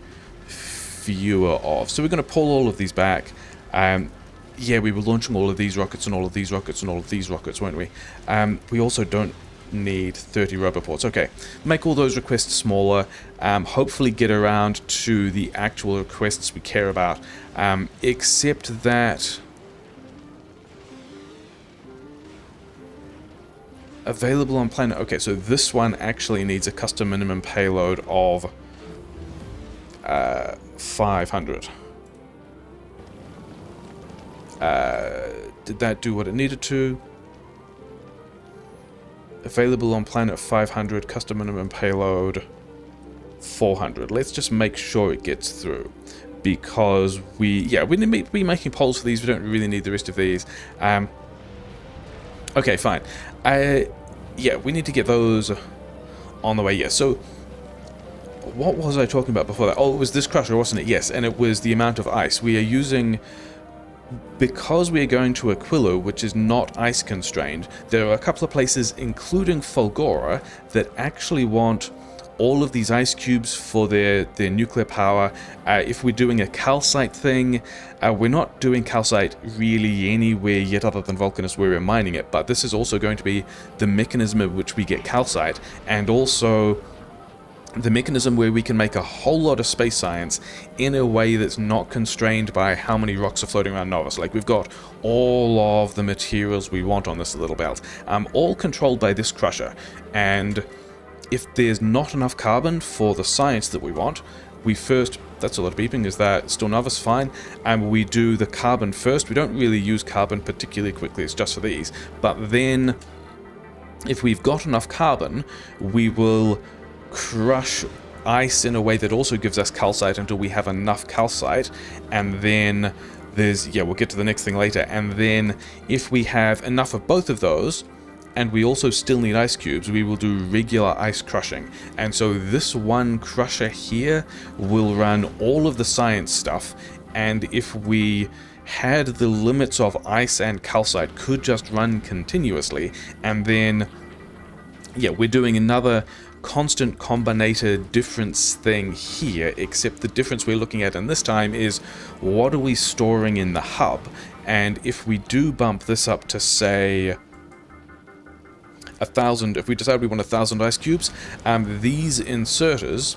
fewer of. So we're going to pull all of these back. Yeah, we were launching all of these rockets and all of these rockets and all of these rockets, weren't we? We also don't need 30 roboports. Okay, make all those requests smaller. Hopefully get around to the actual requests we care about. Except that... Available on planet... Okay, so this one actually needs a custom minimum payload of 500. Did that do what it needed to? Available on planet 500, custom minimum payload 400. Let's just make sure it gets through, because we need to be making polls for these. We don't really need the rest of these. Okay, fine. Yeah, we need to get those on the way. Yeah, so what was I talking about before that? Oh, it was this crusher, wasn't it? Yes, and it was the amount of ice. We are using... Because we are going to Aquilo, which is not ice constrained, there are a couple of places, including Falgora, that actually want all of these ice cubes for their nuclear power. If we're doing a calcite thing, we're not doing calcite really anywhere yet other than Vulcanus where we're mining it, but this is also going to be the mechanism of which we get calcite, and also the mechanism where we can make a whole lot of space science in a way that's not constrained by how many rocks are floating around Novus. Like, we've got all of the materials we want on this little belt, all controlled by this crusher, and if there's not enough carbon for the science that we want, we first... That's a lot of beeping. Is that still Novus? Fine. And we do the carbon first. We don't really use carbon particularly quickly, it's just for these. But then, if we've got enough carbon, we will crush ice in a way that also gives us calcite until we have enough calcite, and then there's... Yeah, we'll get to the next thing later. And then, if we have enough of both of those, and we also still need ice cubes, we will do regular ice crushing. And so this one crusher here will run all of the science stuff, and if we had the limits of ice and calcite, could just run continuously. And then, yeah, we're doing another constant combinator difference thing here, except the difference we're looking at in this time is what are we storing in the hub. And if we do bump this up to, say, 1,000, if we decide we want 1,000 ice cubes, these inserters,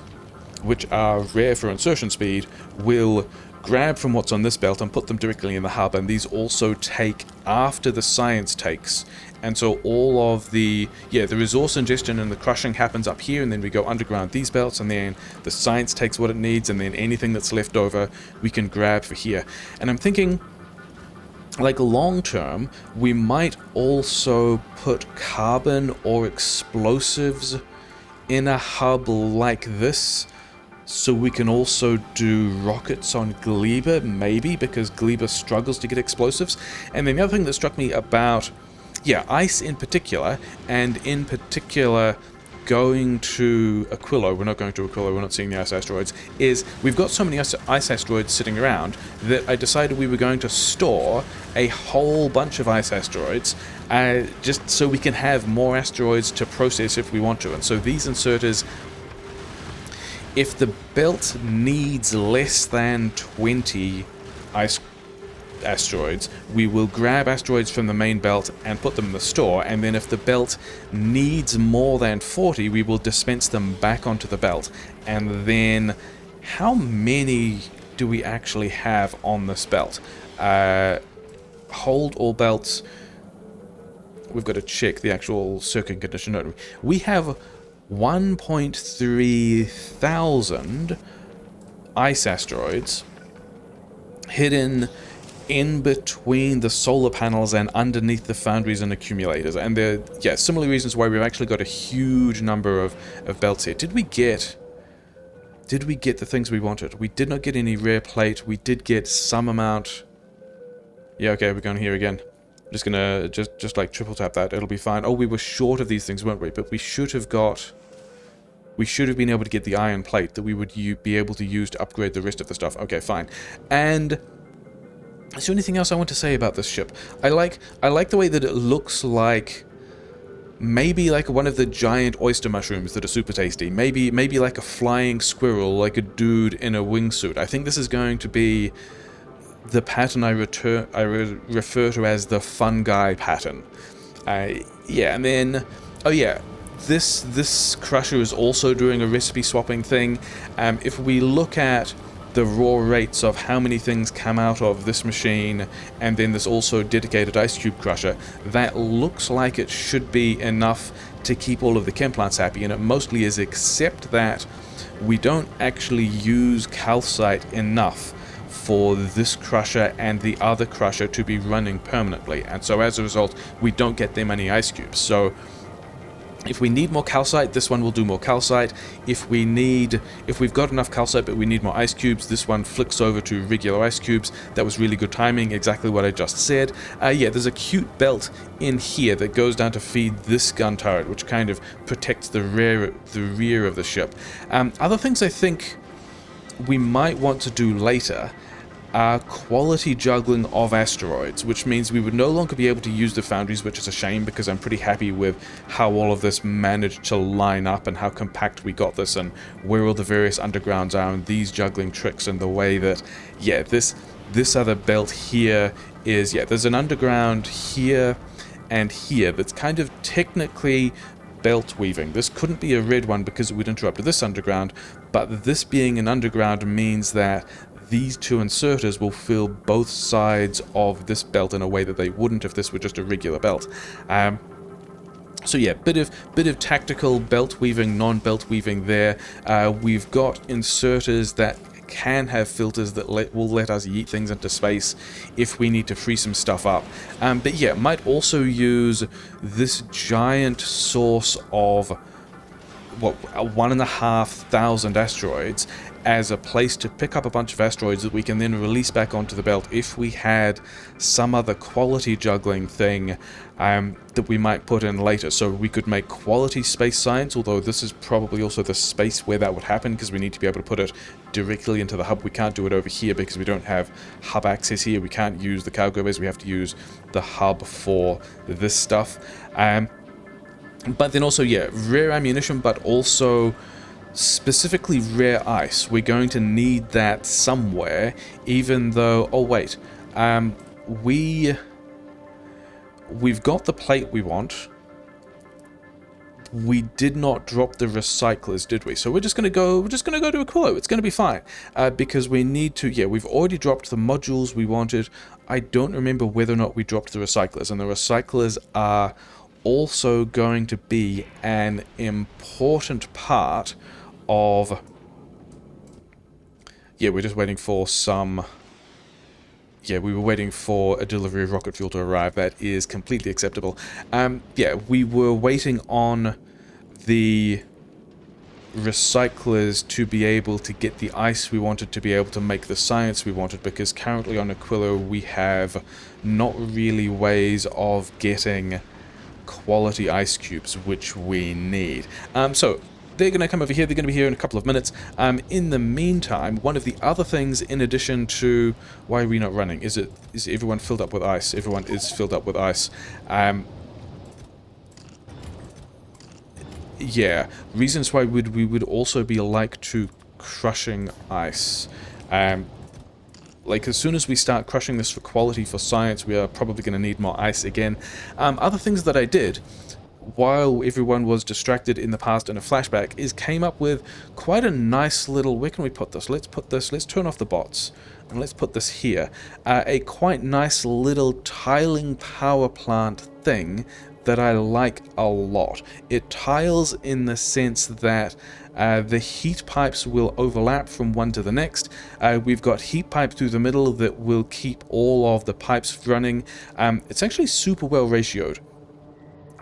which are rare for insertion speed, will grab from what's on this belt and put them directly in the hub, and these also take after the science takes. And so all of the resource ingestion and the crushing happens up here, and then we go underground these belts, and then the science takes what it needs, and then anything that's left over we can grab for here. And I'm thinking, like, long term, we might also put carbon or explosives in a hub like this, so we can also do rockets on Gleba, maybe, because Gleba struggles to get explosives. And then the other thing that struck me about, ice in particular, and in particular going to Aquilo, we're not going to Aquilo, we're not seeing the ice asteroids, is we've got so many ice asteroids sitting around that I decided we were going to store a whole bunch of ice asteroids, just so we can have more asteroids to process if we want to. And so these inserters, if the belt needs less than 20 ice asteroids, we will grab asteroids from the main belt and put them in the store, and then if the belt needs more than 40, we will dispense them back onto the belt. And then how many do we actually have on this belt? Hold all belts. We've got to check the actual circuit condition, don't we? We have 1.3 thousand ice asteroids hidden in between the solar panels and underneath the foundries and accumulators. And there are similar reasons why we've actually got a huge number of belts here. Did we get the things we wanted? We did not get any rare plate. We did get some amount. Yeah, okay, we're going here again. I'm just gonna just like triple tap that. It'll be fine. Oh, we were short of these things, weren't we? But we should have been able to get the iron plate that we would be able to use to upgrade the rest of the stuff. Okay, fine. And is there anything else I want to say about this ship? I like the way that it looks like maybe like one of the giant oyster mushrooms that are super tasty. Maybe like a flying squirrel, like a dude in a wingsuit. I think this is going to be the pattern I refer to as the fungi pattern. And then, this crusher is also doing a recipe swapping thing. If we look at the raw rates of how many things come out of this machine, and then this also dedicated ice cube crusher, that looks like it should be enough to keep all of the chem plants happy, and it mostly is, except that we don't actually use calcite enough for this crusher and the other crusher to be running permanently, and so as a result we don't get that many ice cubes. So if we need more calcite, this one will do more calcite. If we've got enough calcite but we need more ice cubes, this one flicks over to regular ice cubes. That was really good timing, exactly what I just said. There's a cute belt in here that goes down to feed this gun turret, which kind of protects the rear of the ship. Other things I think we might want to do later are quality juggling of asteroids, which means we would no longer be able to use the foundries, which is a shame because I'm pretty happy with how all of this managed to line up and how compact we got this and where all the various undergrounds are and these juggling tricks and the way that, this other belt here is, there's an underground here and here that's kind of technically belt weaving. This couldn't be a red one because it would interrupt this underground, but this being an underground means that these two inserters will fill both sides of this belt in a way that they wouldn't if this were just a regular belt. So bit of tactical belt weaving, non-belt weaving there. We've got inserters that can have filters that will let us yeet things into space if we need to free some stuff up. Might also use this giant source of 1,500 asteroids as a place to pick up a bunch of asteroids that we can then release back onto the belt if we had some other quality juggling thing that we might put in later. So we could make quality space science, although this is probably also the space where that would happen because we need to be able to put it directly into the hub. We can't do it over here because we don't have hub access here. We can't use the cargo base. We have to use the hub for this stuff. But then also, rare ammunition, but also specifically rare ice. We're going to need that somewhere, even though... Oh, wait. We've got the plate we want. we did not drop the recyclers, did we? So we're just gonna go to Aquilo. It's gonna be fine, because we need to. Yeah, we've already dropped the modules we wanted. I don't remember whether or not we dropped the recyclers, and the recyclers are also going to be an important part of. Yeah, we're just waiting for some. Yeah, we were waiting for a delivery of rocket fuel to arrive. That is completely acceptable. Yeah, we were waiting on the recyclers to be able to get the ice we wanted, to be able to make the science we wanted, because currently on Aquilo we have not really ways of getting quality ice cubes, which we need. So they're going to come over here. They're going to be here in a couple of minutes. In the meantime, one of the other things, in addition to... Why are we not running? Is everyone filled up with ice? Everyone is filled up with ice. Yeah. Reasons why we would also be like to crushing ice. Like, as soon as we start crushing this for quality, for science, we are probably going to need more ice again. Other things that I did while everyone was distracted in the past in a flashback is came up with quite a nice little... Where can we put this? Let's turn off the bots and let's put this here. A quite nice little tiling power plant thing that I like a lot. It tiles in the sense that the heat pipes will overlap from one to the next. We've got heat pipe through the middle that will keep all of the pipes running. It's actually super well ratioed.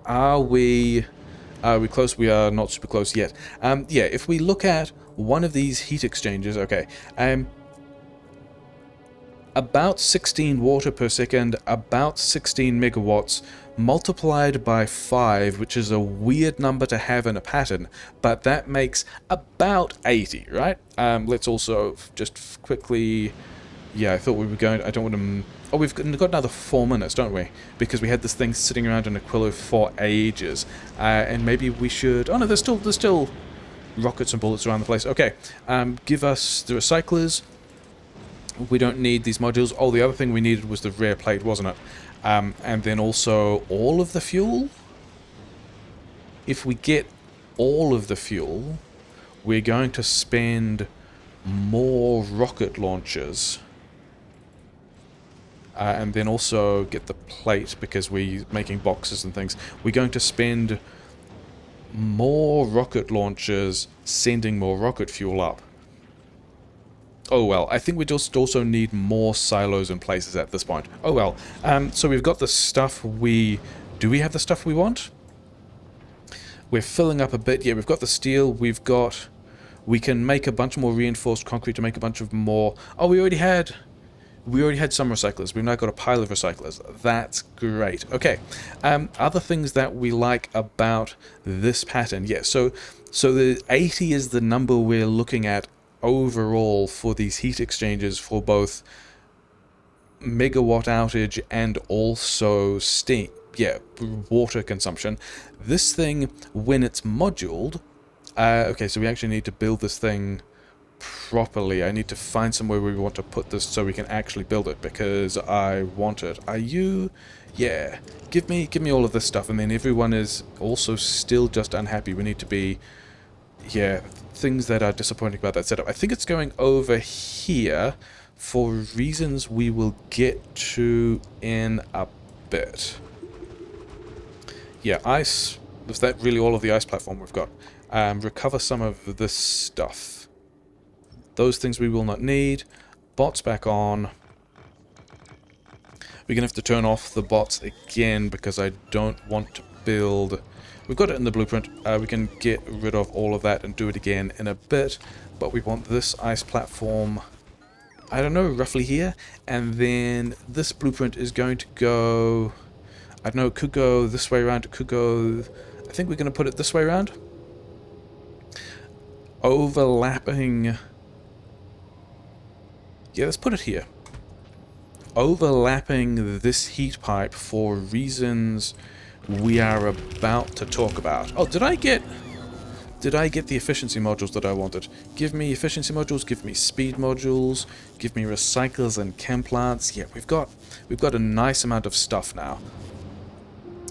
Are we close? We are not super close yet. Yeah, if we look at one of these heat exchangers, okay, about 16 water per second, about 16 megawatts, multiplied by 5, which is a weird number to have in a pattern, but that makes about 80, right? Let's also just quickly... Yeah, I thought we were going... I don't want to... Oh, we've got another 4 minutes, don't we? Because we had this thing sitting around in Aquilo for ages. And maybe we should... Oh no, there's still rockets and bullets around the place. Okay, give us the recyclers. We don't need these modules. Oh, the other thing we needed was the rare plate, wasn't it? And then also all of the fuel. If we get all of the fuel, we're going to spend more rocket launchers. And then also get the plate, because we're making boxes and things. We're going to spend more rocket launchers sending more rocket fuel up. Oh well, I think we just also need more silos and places at this point. Oh well, so we've got the stuff we... Do we have the stuff we want? We're filling up a bit. Yeah, we've got the steel, we've got... We can make a bunch more reinforced concrete to make a bunch of more... Oh, we already had some recyclers. We've now got a pile of recyclers. That's great. Okay. Other things that we like about this pattern. Yeah, so the 80 is the number we're looking at overall for these heat exchangers for both megawatt outage and also steam. Yeah, water consumption. This thing, when it's moduled... okay, so we actually need to build this thing properly. I need to find somewhere where we want to put this so we can actually build it, because I want it. Are you... Yeah. Give me all of this stuff, and then everyone is also still just unhappy. We need to be... Yeah, things that are disappointing about that setup. I think it's going over here for reasons we will get to in a bit. Yeah, ice... Is that really all of the ice platform we've got? Recover some of this stuff. Those things we will not need. Bots back on. We're going to have to turn off the bots again because I don't want to build... We've got it in the blueprint. We can get rid of all of that and do it again in a bit. But we want this ice platform, I don't know, roughly here. And then this blueprint is going to go... I don't know, it could go this way around. It could go... I think we're going to put it this way around. Overlapping... Yeah, let's put it here. Overlapping this heat pipe for reasons we are about to talk about. Oh, did I get the efficiency modules that I wanted? Give me efficiency modules, give me speed modules, give me recyclers and chem plants. Yeah, we've got a nice amount of stuff now.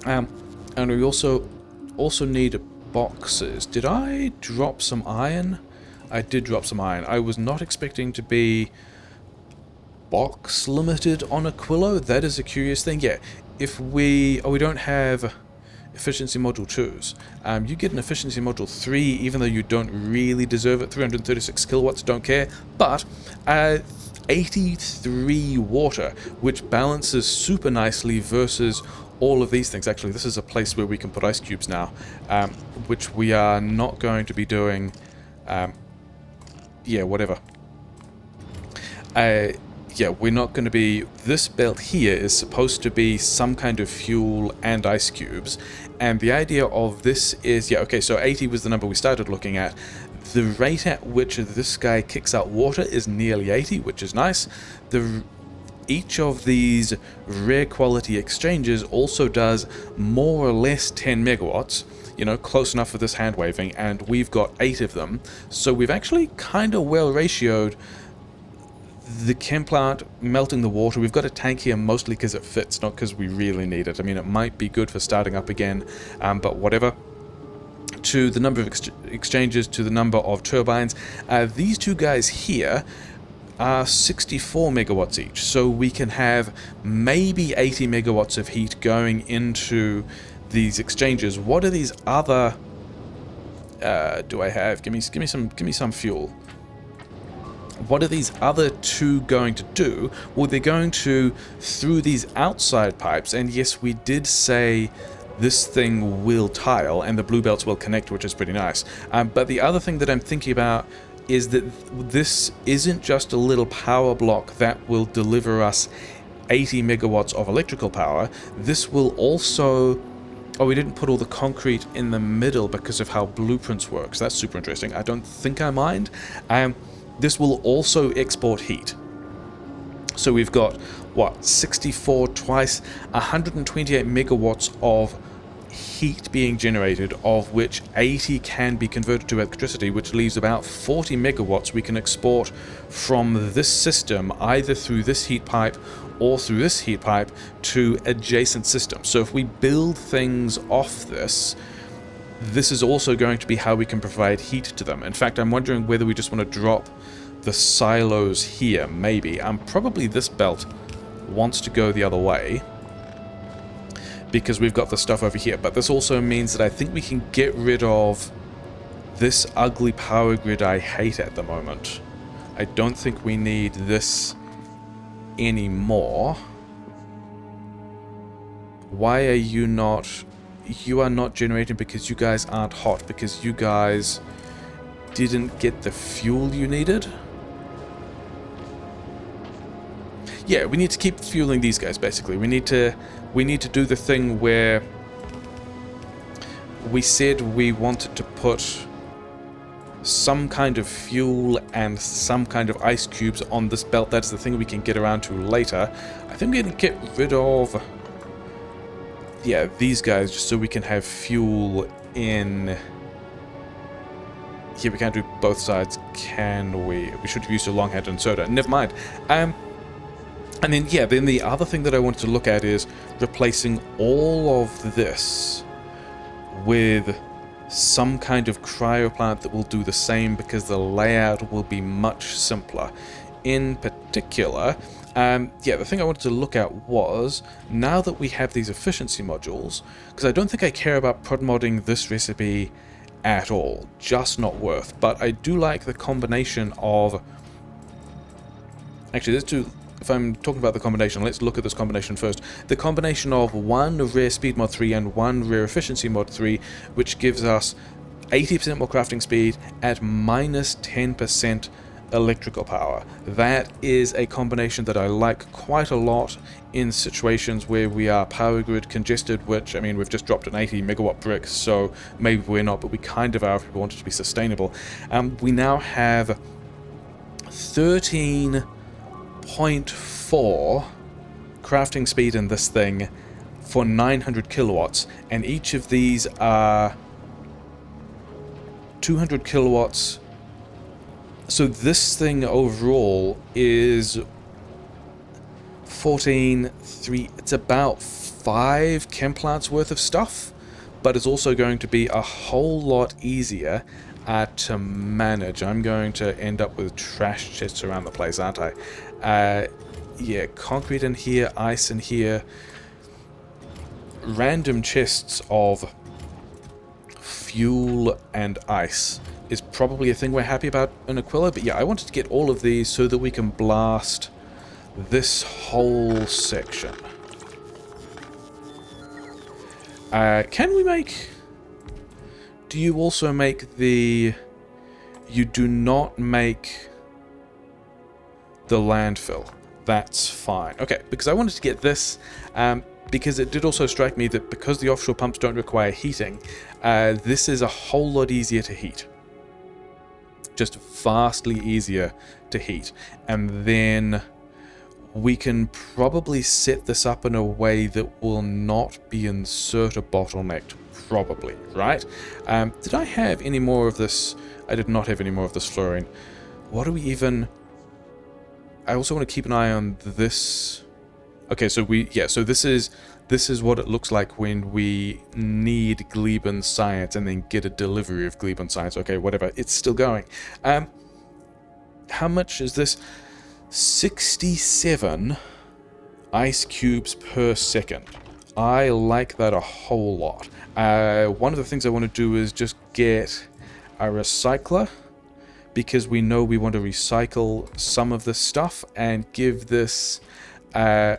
And we also need boxes. Did I drop some iron? I did drop some iron. I was not expecting to be box limited on Aquilo. That is a curious thing. Yeah, if we... Oh, we don't have efficiency module 2s. You get an efficiency module 3 even though you don't really deserve it. 336 kilowatts, don't care. But 83 water, which balances super nicely versus all of these things. Actually, this is a place where we can put ice cubes now, which we are not going to be doing. Yeah, whatever. Yeah, we're not going to be... This belt here is supposed to be some kind of fuel and ice cubes. And the idea of this is... Yeah, okay, so 80 was the number we started looking at. The rate at which this guy kicks out water is nearly 80, which is nice. Each of these rare quality exchanges also does more or less 10 megawatts. You know, close enough for this hand waving, and we've got 8 of them. So we've actually kind of well ratioed the chem plant melting the water. We've got a tank here mostly because it fits, not because we really need it. I mean, it might be good for starting up again, but whatever. To the number of exchanges, to the number of turbines, these two guys here are 64 megawatts each, so we can have maybe 80 megawatts of heat going into these exchanges. What are these other do I have? Give me some fuel. What are these other two going to do? Well, they're going to, through these outside pipes, and yes, we did say this thing will tile and the blue belts will connect, which is pretty nice. But the other thing that I'm thinking about is that this isn't just a little power block that will deliver us 80 megawatts of electrical power. This will also... Oh, we didn't put all the concrete in the middle because of how blueprints works. That's super interesting. I don't think I mind. This will also export heat. So we've got, what, 64 twice, 128 megawatts of heat being generated, of which 80 can be converted to electricity, which leaves about 40 megawatts we can export from this system, either through this heat pipe or through this heat pipe to adjacent systems. So if we build things off this, this is also going to be how we can provide heat to them. In fact, I'm wondering whether we just want to drop the silos here, maybe. Probably this belt wants to go the other way because we've got the stuff over here. But this also means that I think we can get rid of this ugly power grid I hate at the moment. I don't think we need this anymore. Why are you not... You are not generating because you guys aren't hot, because you guys didn't get the fuel you needed? Yeah, we need to keep fueling these guys, basically. We need to do the thing where we said we wanted to put some kind of fuel and some kind of ice cubes on this belt. That's the thing we can get around to later. I think we're going to get rid of... Yeah, these guys, just so we can have fuel in... Here, we can't do both sides, can we? We should have used a long hand inserter. Never mind. And then, yeah, then the other thing that I wanted to look at is replacing all of this with some kind of cryo-plant that will do the same, because the layout will be much simpler. In particular... yeah, the thing I wanted to look at was, now that we have these efficiency modules, because I don't think I care about prod modding this recipe at all, just not worth, but I do like the combination of... Actually, let's do... If I'm talking about the combination, let's look at this combination first. The combination of one rare speed mod 3 and one rare efficiency mod 3, which gives us 80% more crafting speed at minus 10% electrical power. That is a combination that I like quite a lot in situations where we are power grid congested, which, I mean, we've just dropped an 80 megawatt brick, so maybe we're not, but we kind of are if we want it to be sustainable. We now have 13.4 crafting speed in this thing for 900 kilowatts, and each of these are 200 kilowatts. So this thing overall is 14.3. It's about 5 chem plants worth of stuff, but it's also going to be a whole lot easier to manage. I'm going to end up with trash chests around the place, aren't I? Yeah, concrete in here, ice in here, random chests of fuel and ice is probably a thing we're happy about in Aquilo, but yeah, I wanted to get all of these so that we can blast this whole section. Can we make... Do you also make the... You do not make the landfill. That's fine. Okay, because I wanted to get this, because it did also strike me that because the offshore pumps don't require heating, this is a whole lot easier to heat. Just vastly easier to heat. And then we can probably set this up in a way that will not be inserter bottlenecked, probably, right? Did I have any more of this? I did not have any more of this fluorine. What do we even... I also want to keep an eye on this. Okay, so so this is what it looks like when we need Gleben science and then get a delivery of Gleben science. Okay, whatever. It's still going. How much is this? 67 ice cubes per second. I like that a whole lot. One of the things I want to do is just get a recycler, because we know we want to recycle some of this stuff and give this... yeah,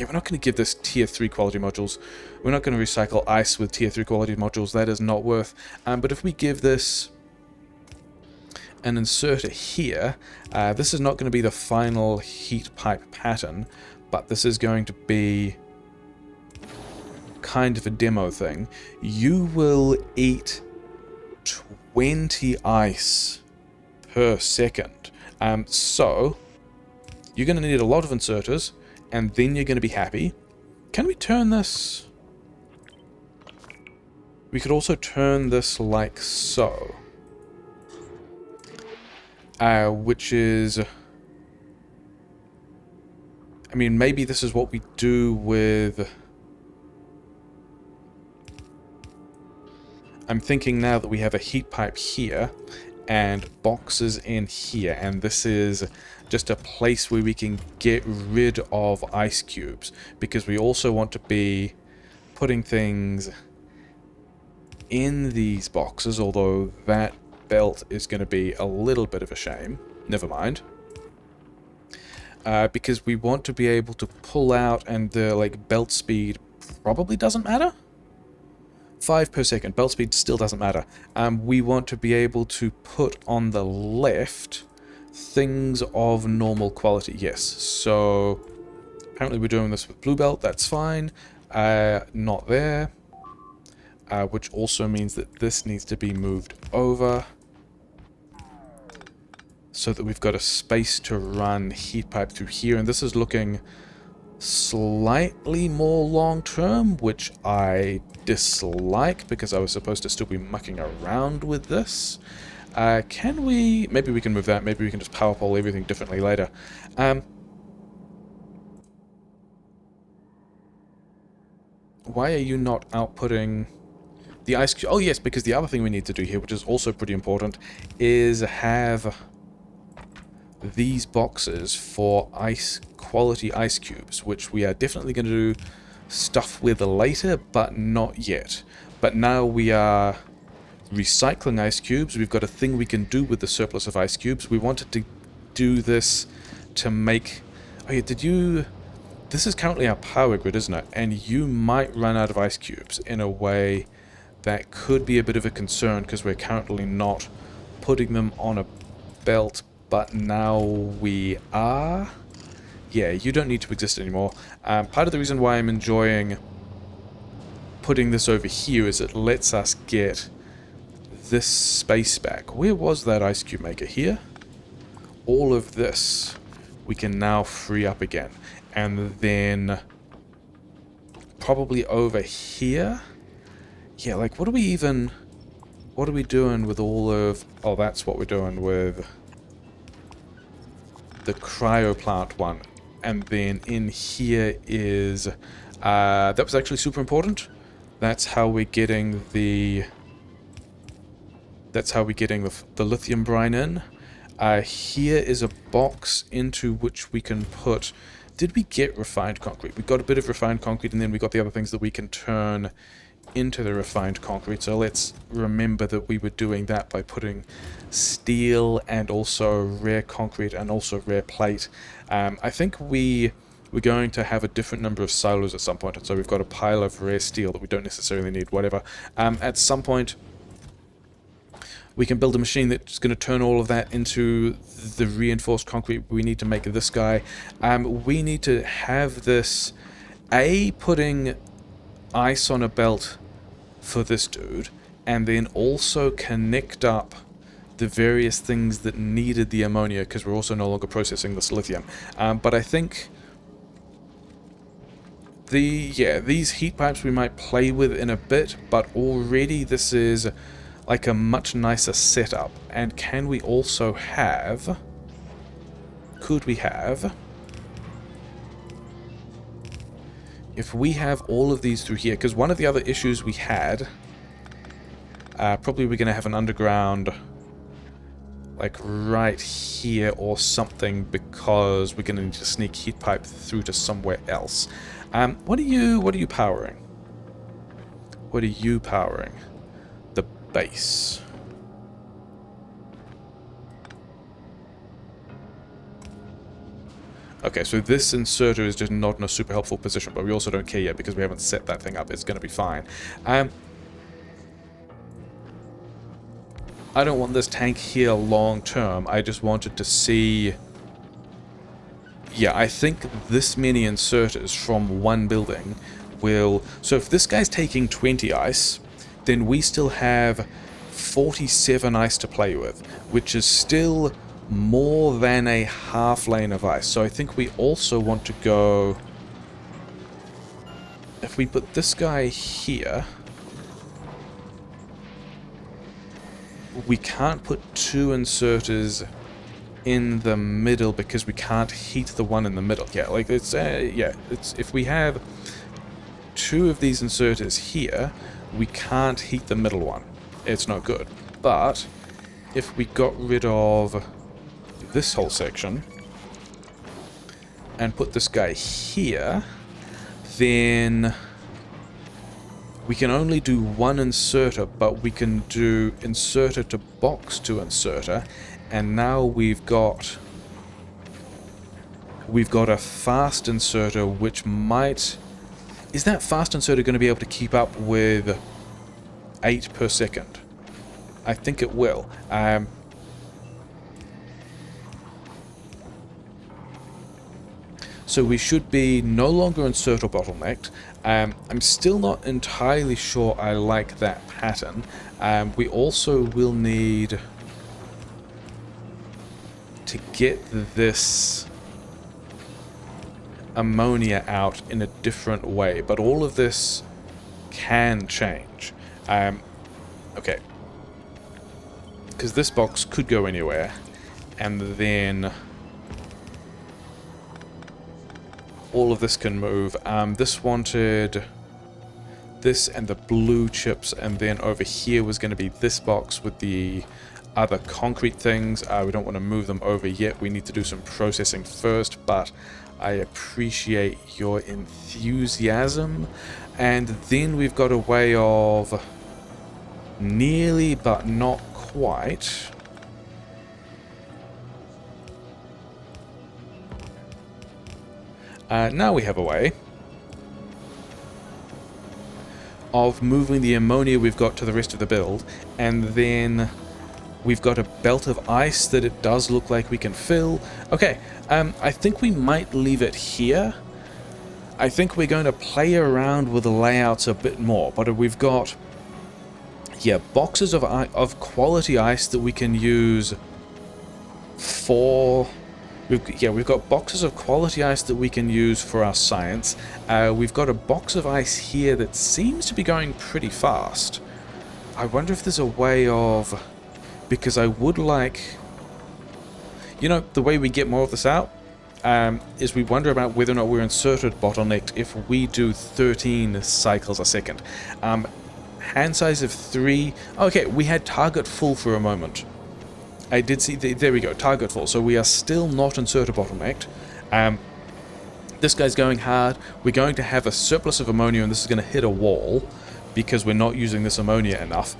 we're not going to give this tier 3 quality modules. We're not going to recycle ice with tier 3 quality modules. That is not worth. But if we give this an inserter here, this is not going to be the final heat pipe pattern, but this is going to be kind of a demo thing. You will eat 20 ice per second. So you're going to need a lot of inserters, and then you're going to be happy. Can we turn this? We could also turn this like so. Which is... I mean, maybe this is what we do with... I'm thinking now that we have a heat pipe here and boxes in here, and this is just a place where we can get rid of ice cubes, because we also want to be putting things in these boxes, although that belt is going to be a little bit of a shame. Never mind. Because we want to be able to pull out, and the belt speed probably doesn't matter. 5 per second. Belt speed still doesn't matter. We want to be able to put on the left things of normal quality. Yes. So apparently we're doing this with blue belt. That's fine. Not there. Which also means that this needs to be moved over, so that we've got a space to run heat pipe through here. And this is looking slightly more long-term, which I dislike, because I was supposed to still be mucking around with this. Can we... Maybe we can move that. Maybe we can just power pole everything differently later. Why are you not outputting the ice cube? Oh, yes, because the other thing we need to do here, which is also pretty important, is have these boxes for quality ice cubes, which we are definitely going to do stuff with later, but not yet. But now we are recycling ice cubes. We've got a thing we can do with the surplus of ice cubes. We wanted to do this to make... Oh yeah, did you... This is currently our power grid, isn't it? And you might run out of ice cubes in a way that could be a bit of a concern, because we're currently not putting them on a belt, but now we are. Yeah, you don't need to exist anymore. Part of the reason why I'm enjoying putting this over here is it lets us get this space back. Where was that ice cube maker? Here? All of this we can now free up again. And then probably over here. Yeah, what are we even... What are we doing with all of... Oh, that's what we're doing with the Cryo-plant one. And then in here is... that was actually super important. That's how we're getting the... That's how we're getting the lithium brine in. Here is a box into which we can put... Did we get refined concrete? We got a bit of refined concrete, and then we got the other things that we can turn into the refined concrete. So let's remember that we were doing that by putting steel and also rare concrete and also rare plate. I think we're going to have a different number of silos at some point, and so we've got a pile of rare steel that we don't necessarily need, whatever. At some point, we can build a machine that's going to turn all of that into the reinforced concrete we need to make this guy. We need to have this, putting ice on a belt for this dude, and then also connect up the various things that needed the ammonia, because we're also no longer processing this lithium. But I think these heat pipes we might play with in a bit, but already this is like a much nicer setup. And can we also have... Could we have... If we have all of these through here, because one of the other issues we had... probably we're going to have an underground... like right here or something, because we're going to need to sneak heat pipe through to somewhere else. What are you powering? What are you powering? The base. Okay, so this inserter is just not in a super helpful position, but we also don't care yet because we haven't set that thing up. It's going to be fine. I don't want this tank here long term. I just wanted to see... Yeah, I think this many inserters from one building will... So if this guy's taking 20 ice, then we still have 47 ice to play with, which is still more than a half lane of ice. So I think we also want to go... If we put this guy here... We can't put two inserters in the middle because we can't heat the one in the middle. Yeah, like it's if we have two of these inserters here, we can't heat the middle one. It's no good. But if we got rid of this whole section and put this guy here, then we can only do one inserter, but we can do inserter to box to inserter, and now we've got a fast inserter which might... Is that fast inserter going to be able to keep up with 8 per second? I think it will. So we should be no longer inserter bottlenecked. I'm still not entirely sure I like that pattern. We also will need to get this ammonia out in a different way, but all of this can change. Okay. Because this box could go anywhere, and then all of this can move. This wanted this and the blue chips, and then over here was going to be this box with the other concrete things. We don't want to move them over yet. We need to do some processing first, but I appreciate your enthusiasm. And then we've got a way of nearly, but not quite, now we have a way of moving the ammonia we've got to the rest of the build, and then we've got a belt of ice that it does look like we can fill. Okay, I think we might leave it here. I think we're going to play around with the layouts a bit more, but we've got, yeah, boxes of quality ice that we can use for... We've got boxes of quality ice that we can use for our science. We've got a box of ice here that seems to be going pretty fast. I wonder if there's a way of... Because I would like... You know, the way we get more of this out is we wonder about whether or not we're inserted bottlenecked if we do 13 cycles a second. Hand size of 3. Okay, we had target full for a moment. I did see, there we go, target full. So we are still not inserter bottlenecked. This guy's going hard. We're going to have a surplus of ammonia, and this is going to hit a wall because we're not using this ammonia enough.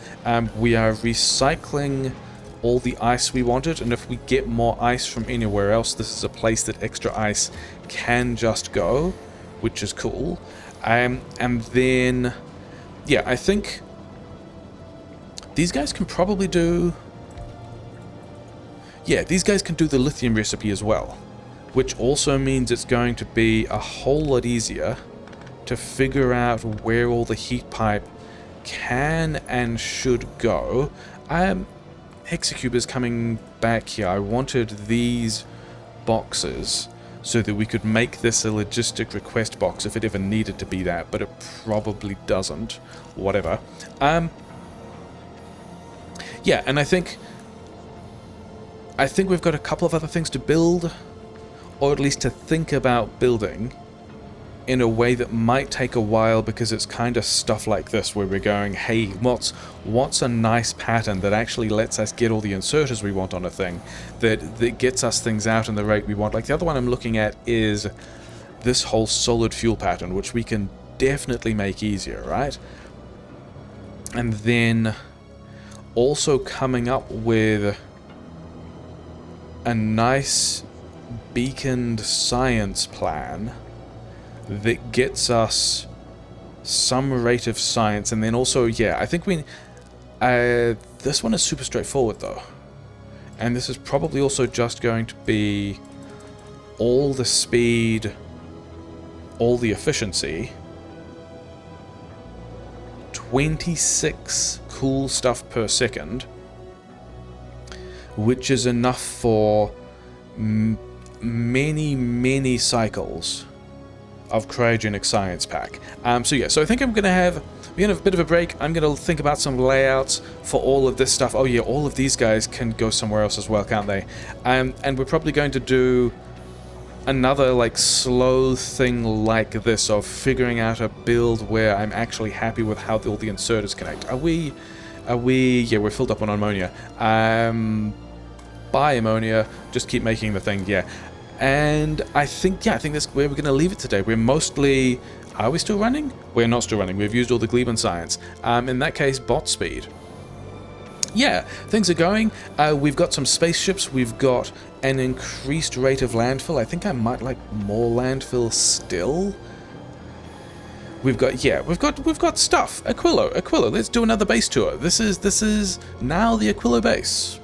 We are recycling all the ice we wanted, and if we get more ice from anywhere else, this is a place that extra ice can just go, which is cool. And then, yeah, I think these guys can probably do... Yeah, these guys can do the lithium recipe as well, which also means it's going to be a whole lot easier to figure out where all the heat pipe can and should go. Hexacube is coming back here. I wanted these boxes so that we could make this a logistic request box if it ever needed to be that, but it probably doesn't. Whatever. Yeah, and I think we've got a couple of other things to build, or at least to think about building, in a way that might take a while, because it's kind of stuff like this where we're going, hey, what's a nice pattern that actually lets us get all the inserters we want on a thing, that gets us things out in the rate we want. Like the other one I'm looking at is this whole solid fuel pattern, which we can definitely make easier, right? And then also coming up with a nice beaconed science plan that gets us some rate of science, and then also, yeah, I think this one is super straightforward though, and this is probably also just going to be all the speed, all the efficiency, 26 cool stuff per second, which is enough for many cycles of cryogenic science pack. So yeah, so I think we're gonna have a bit of a break. I'm gonna think about some layouts for all of this stuff. Oh yeah, all of these guys can go somewhere else as well, can't they? And we're probably going to do another like slow thing like this of figuring out a build where I'm actually happy with how all the inserters connect. Are we? Yeah, we're filled up on ammonia. Buy ammonia. Just keep making the thing. Yeah. And I think that's where we're going to leave it today. We're mostly... Are we still running? We're not still running. We've used all the Gleeman science. In that case, bot speed. Yeah, things are going. We've got some spaceships. We've got an increased rate of landfill. I think I might like more landfill still. We've got stuff. Aquilo. Let's do another base tour. This is now the Aquilo base.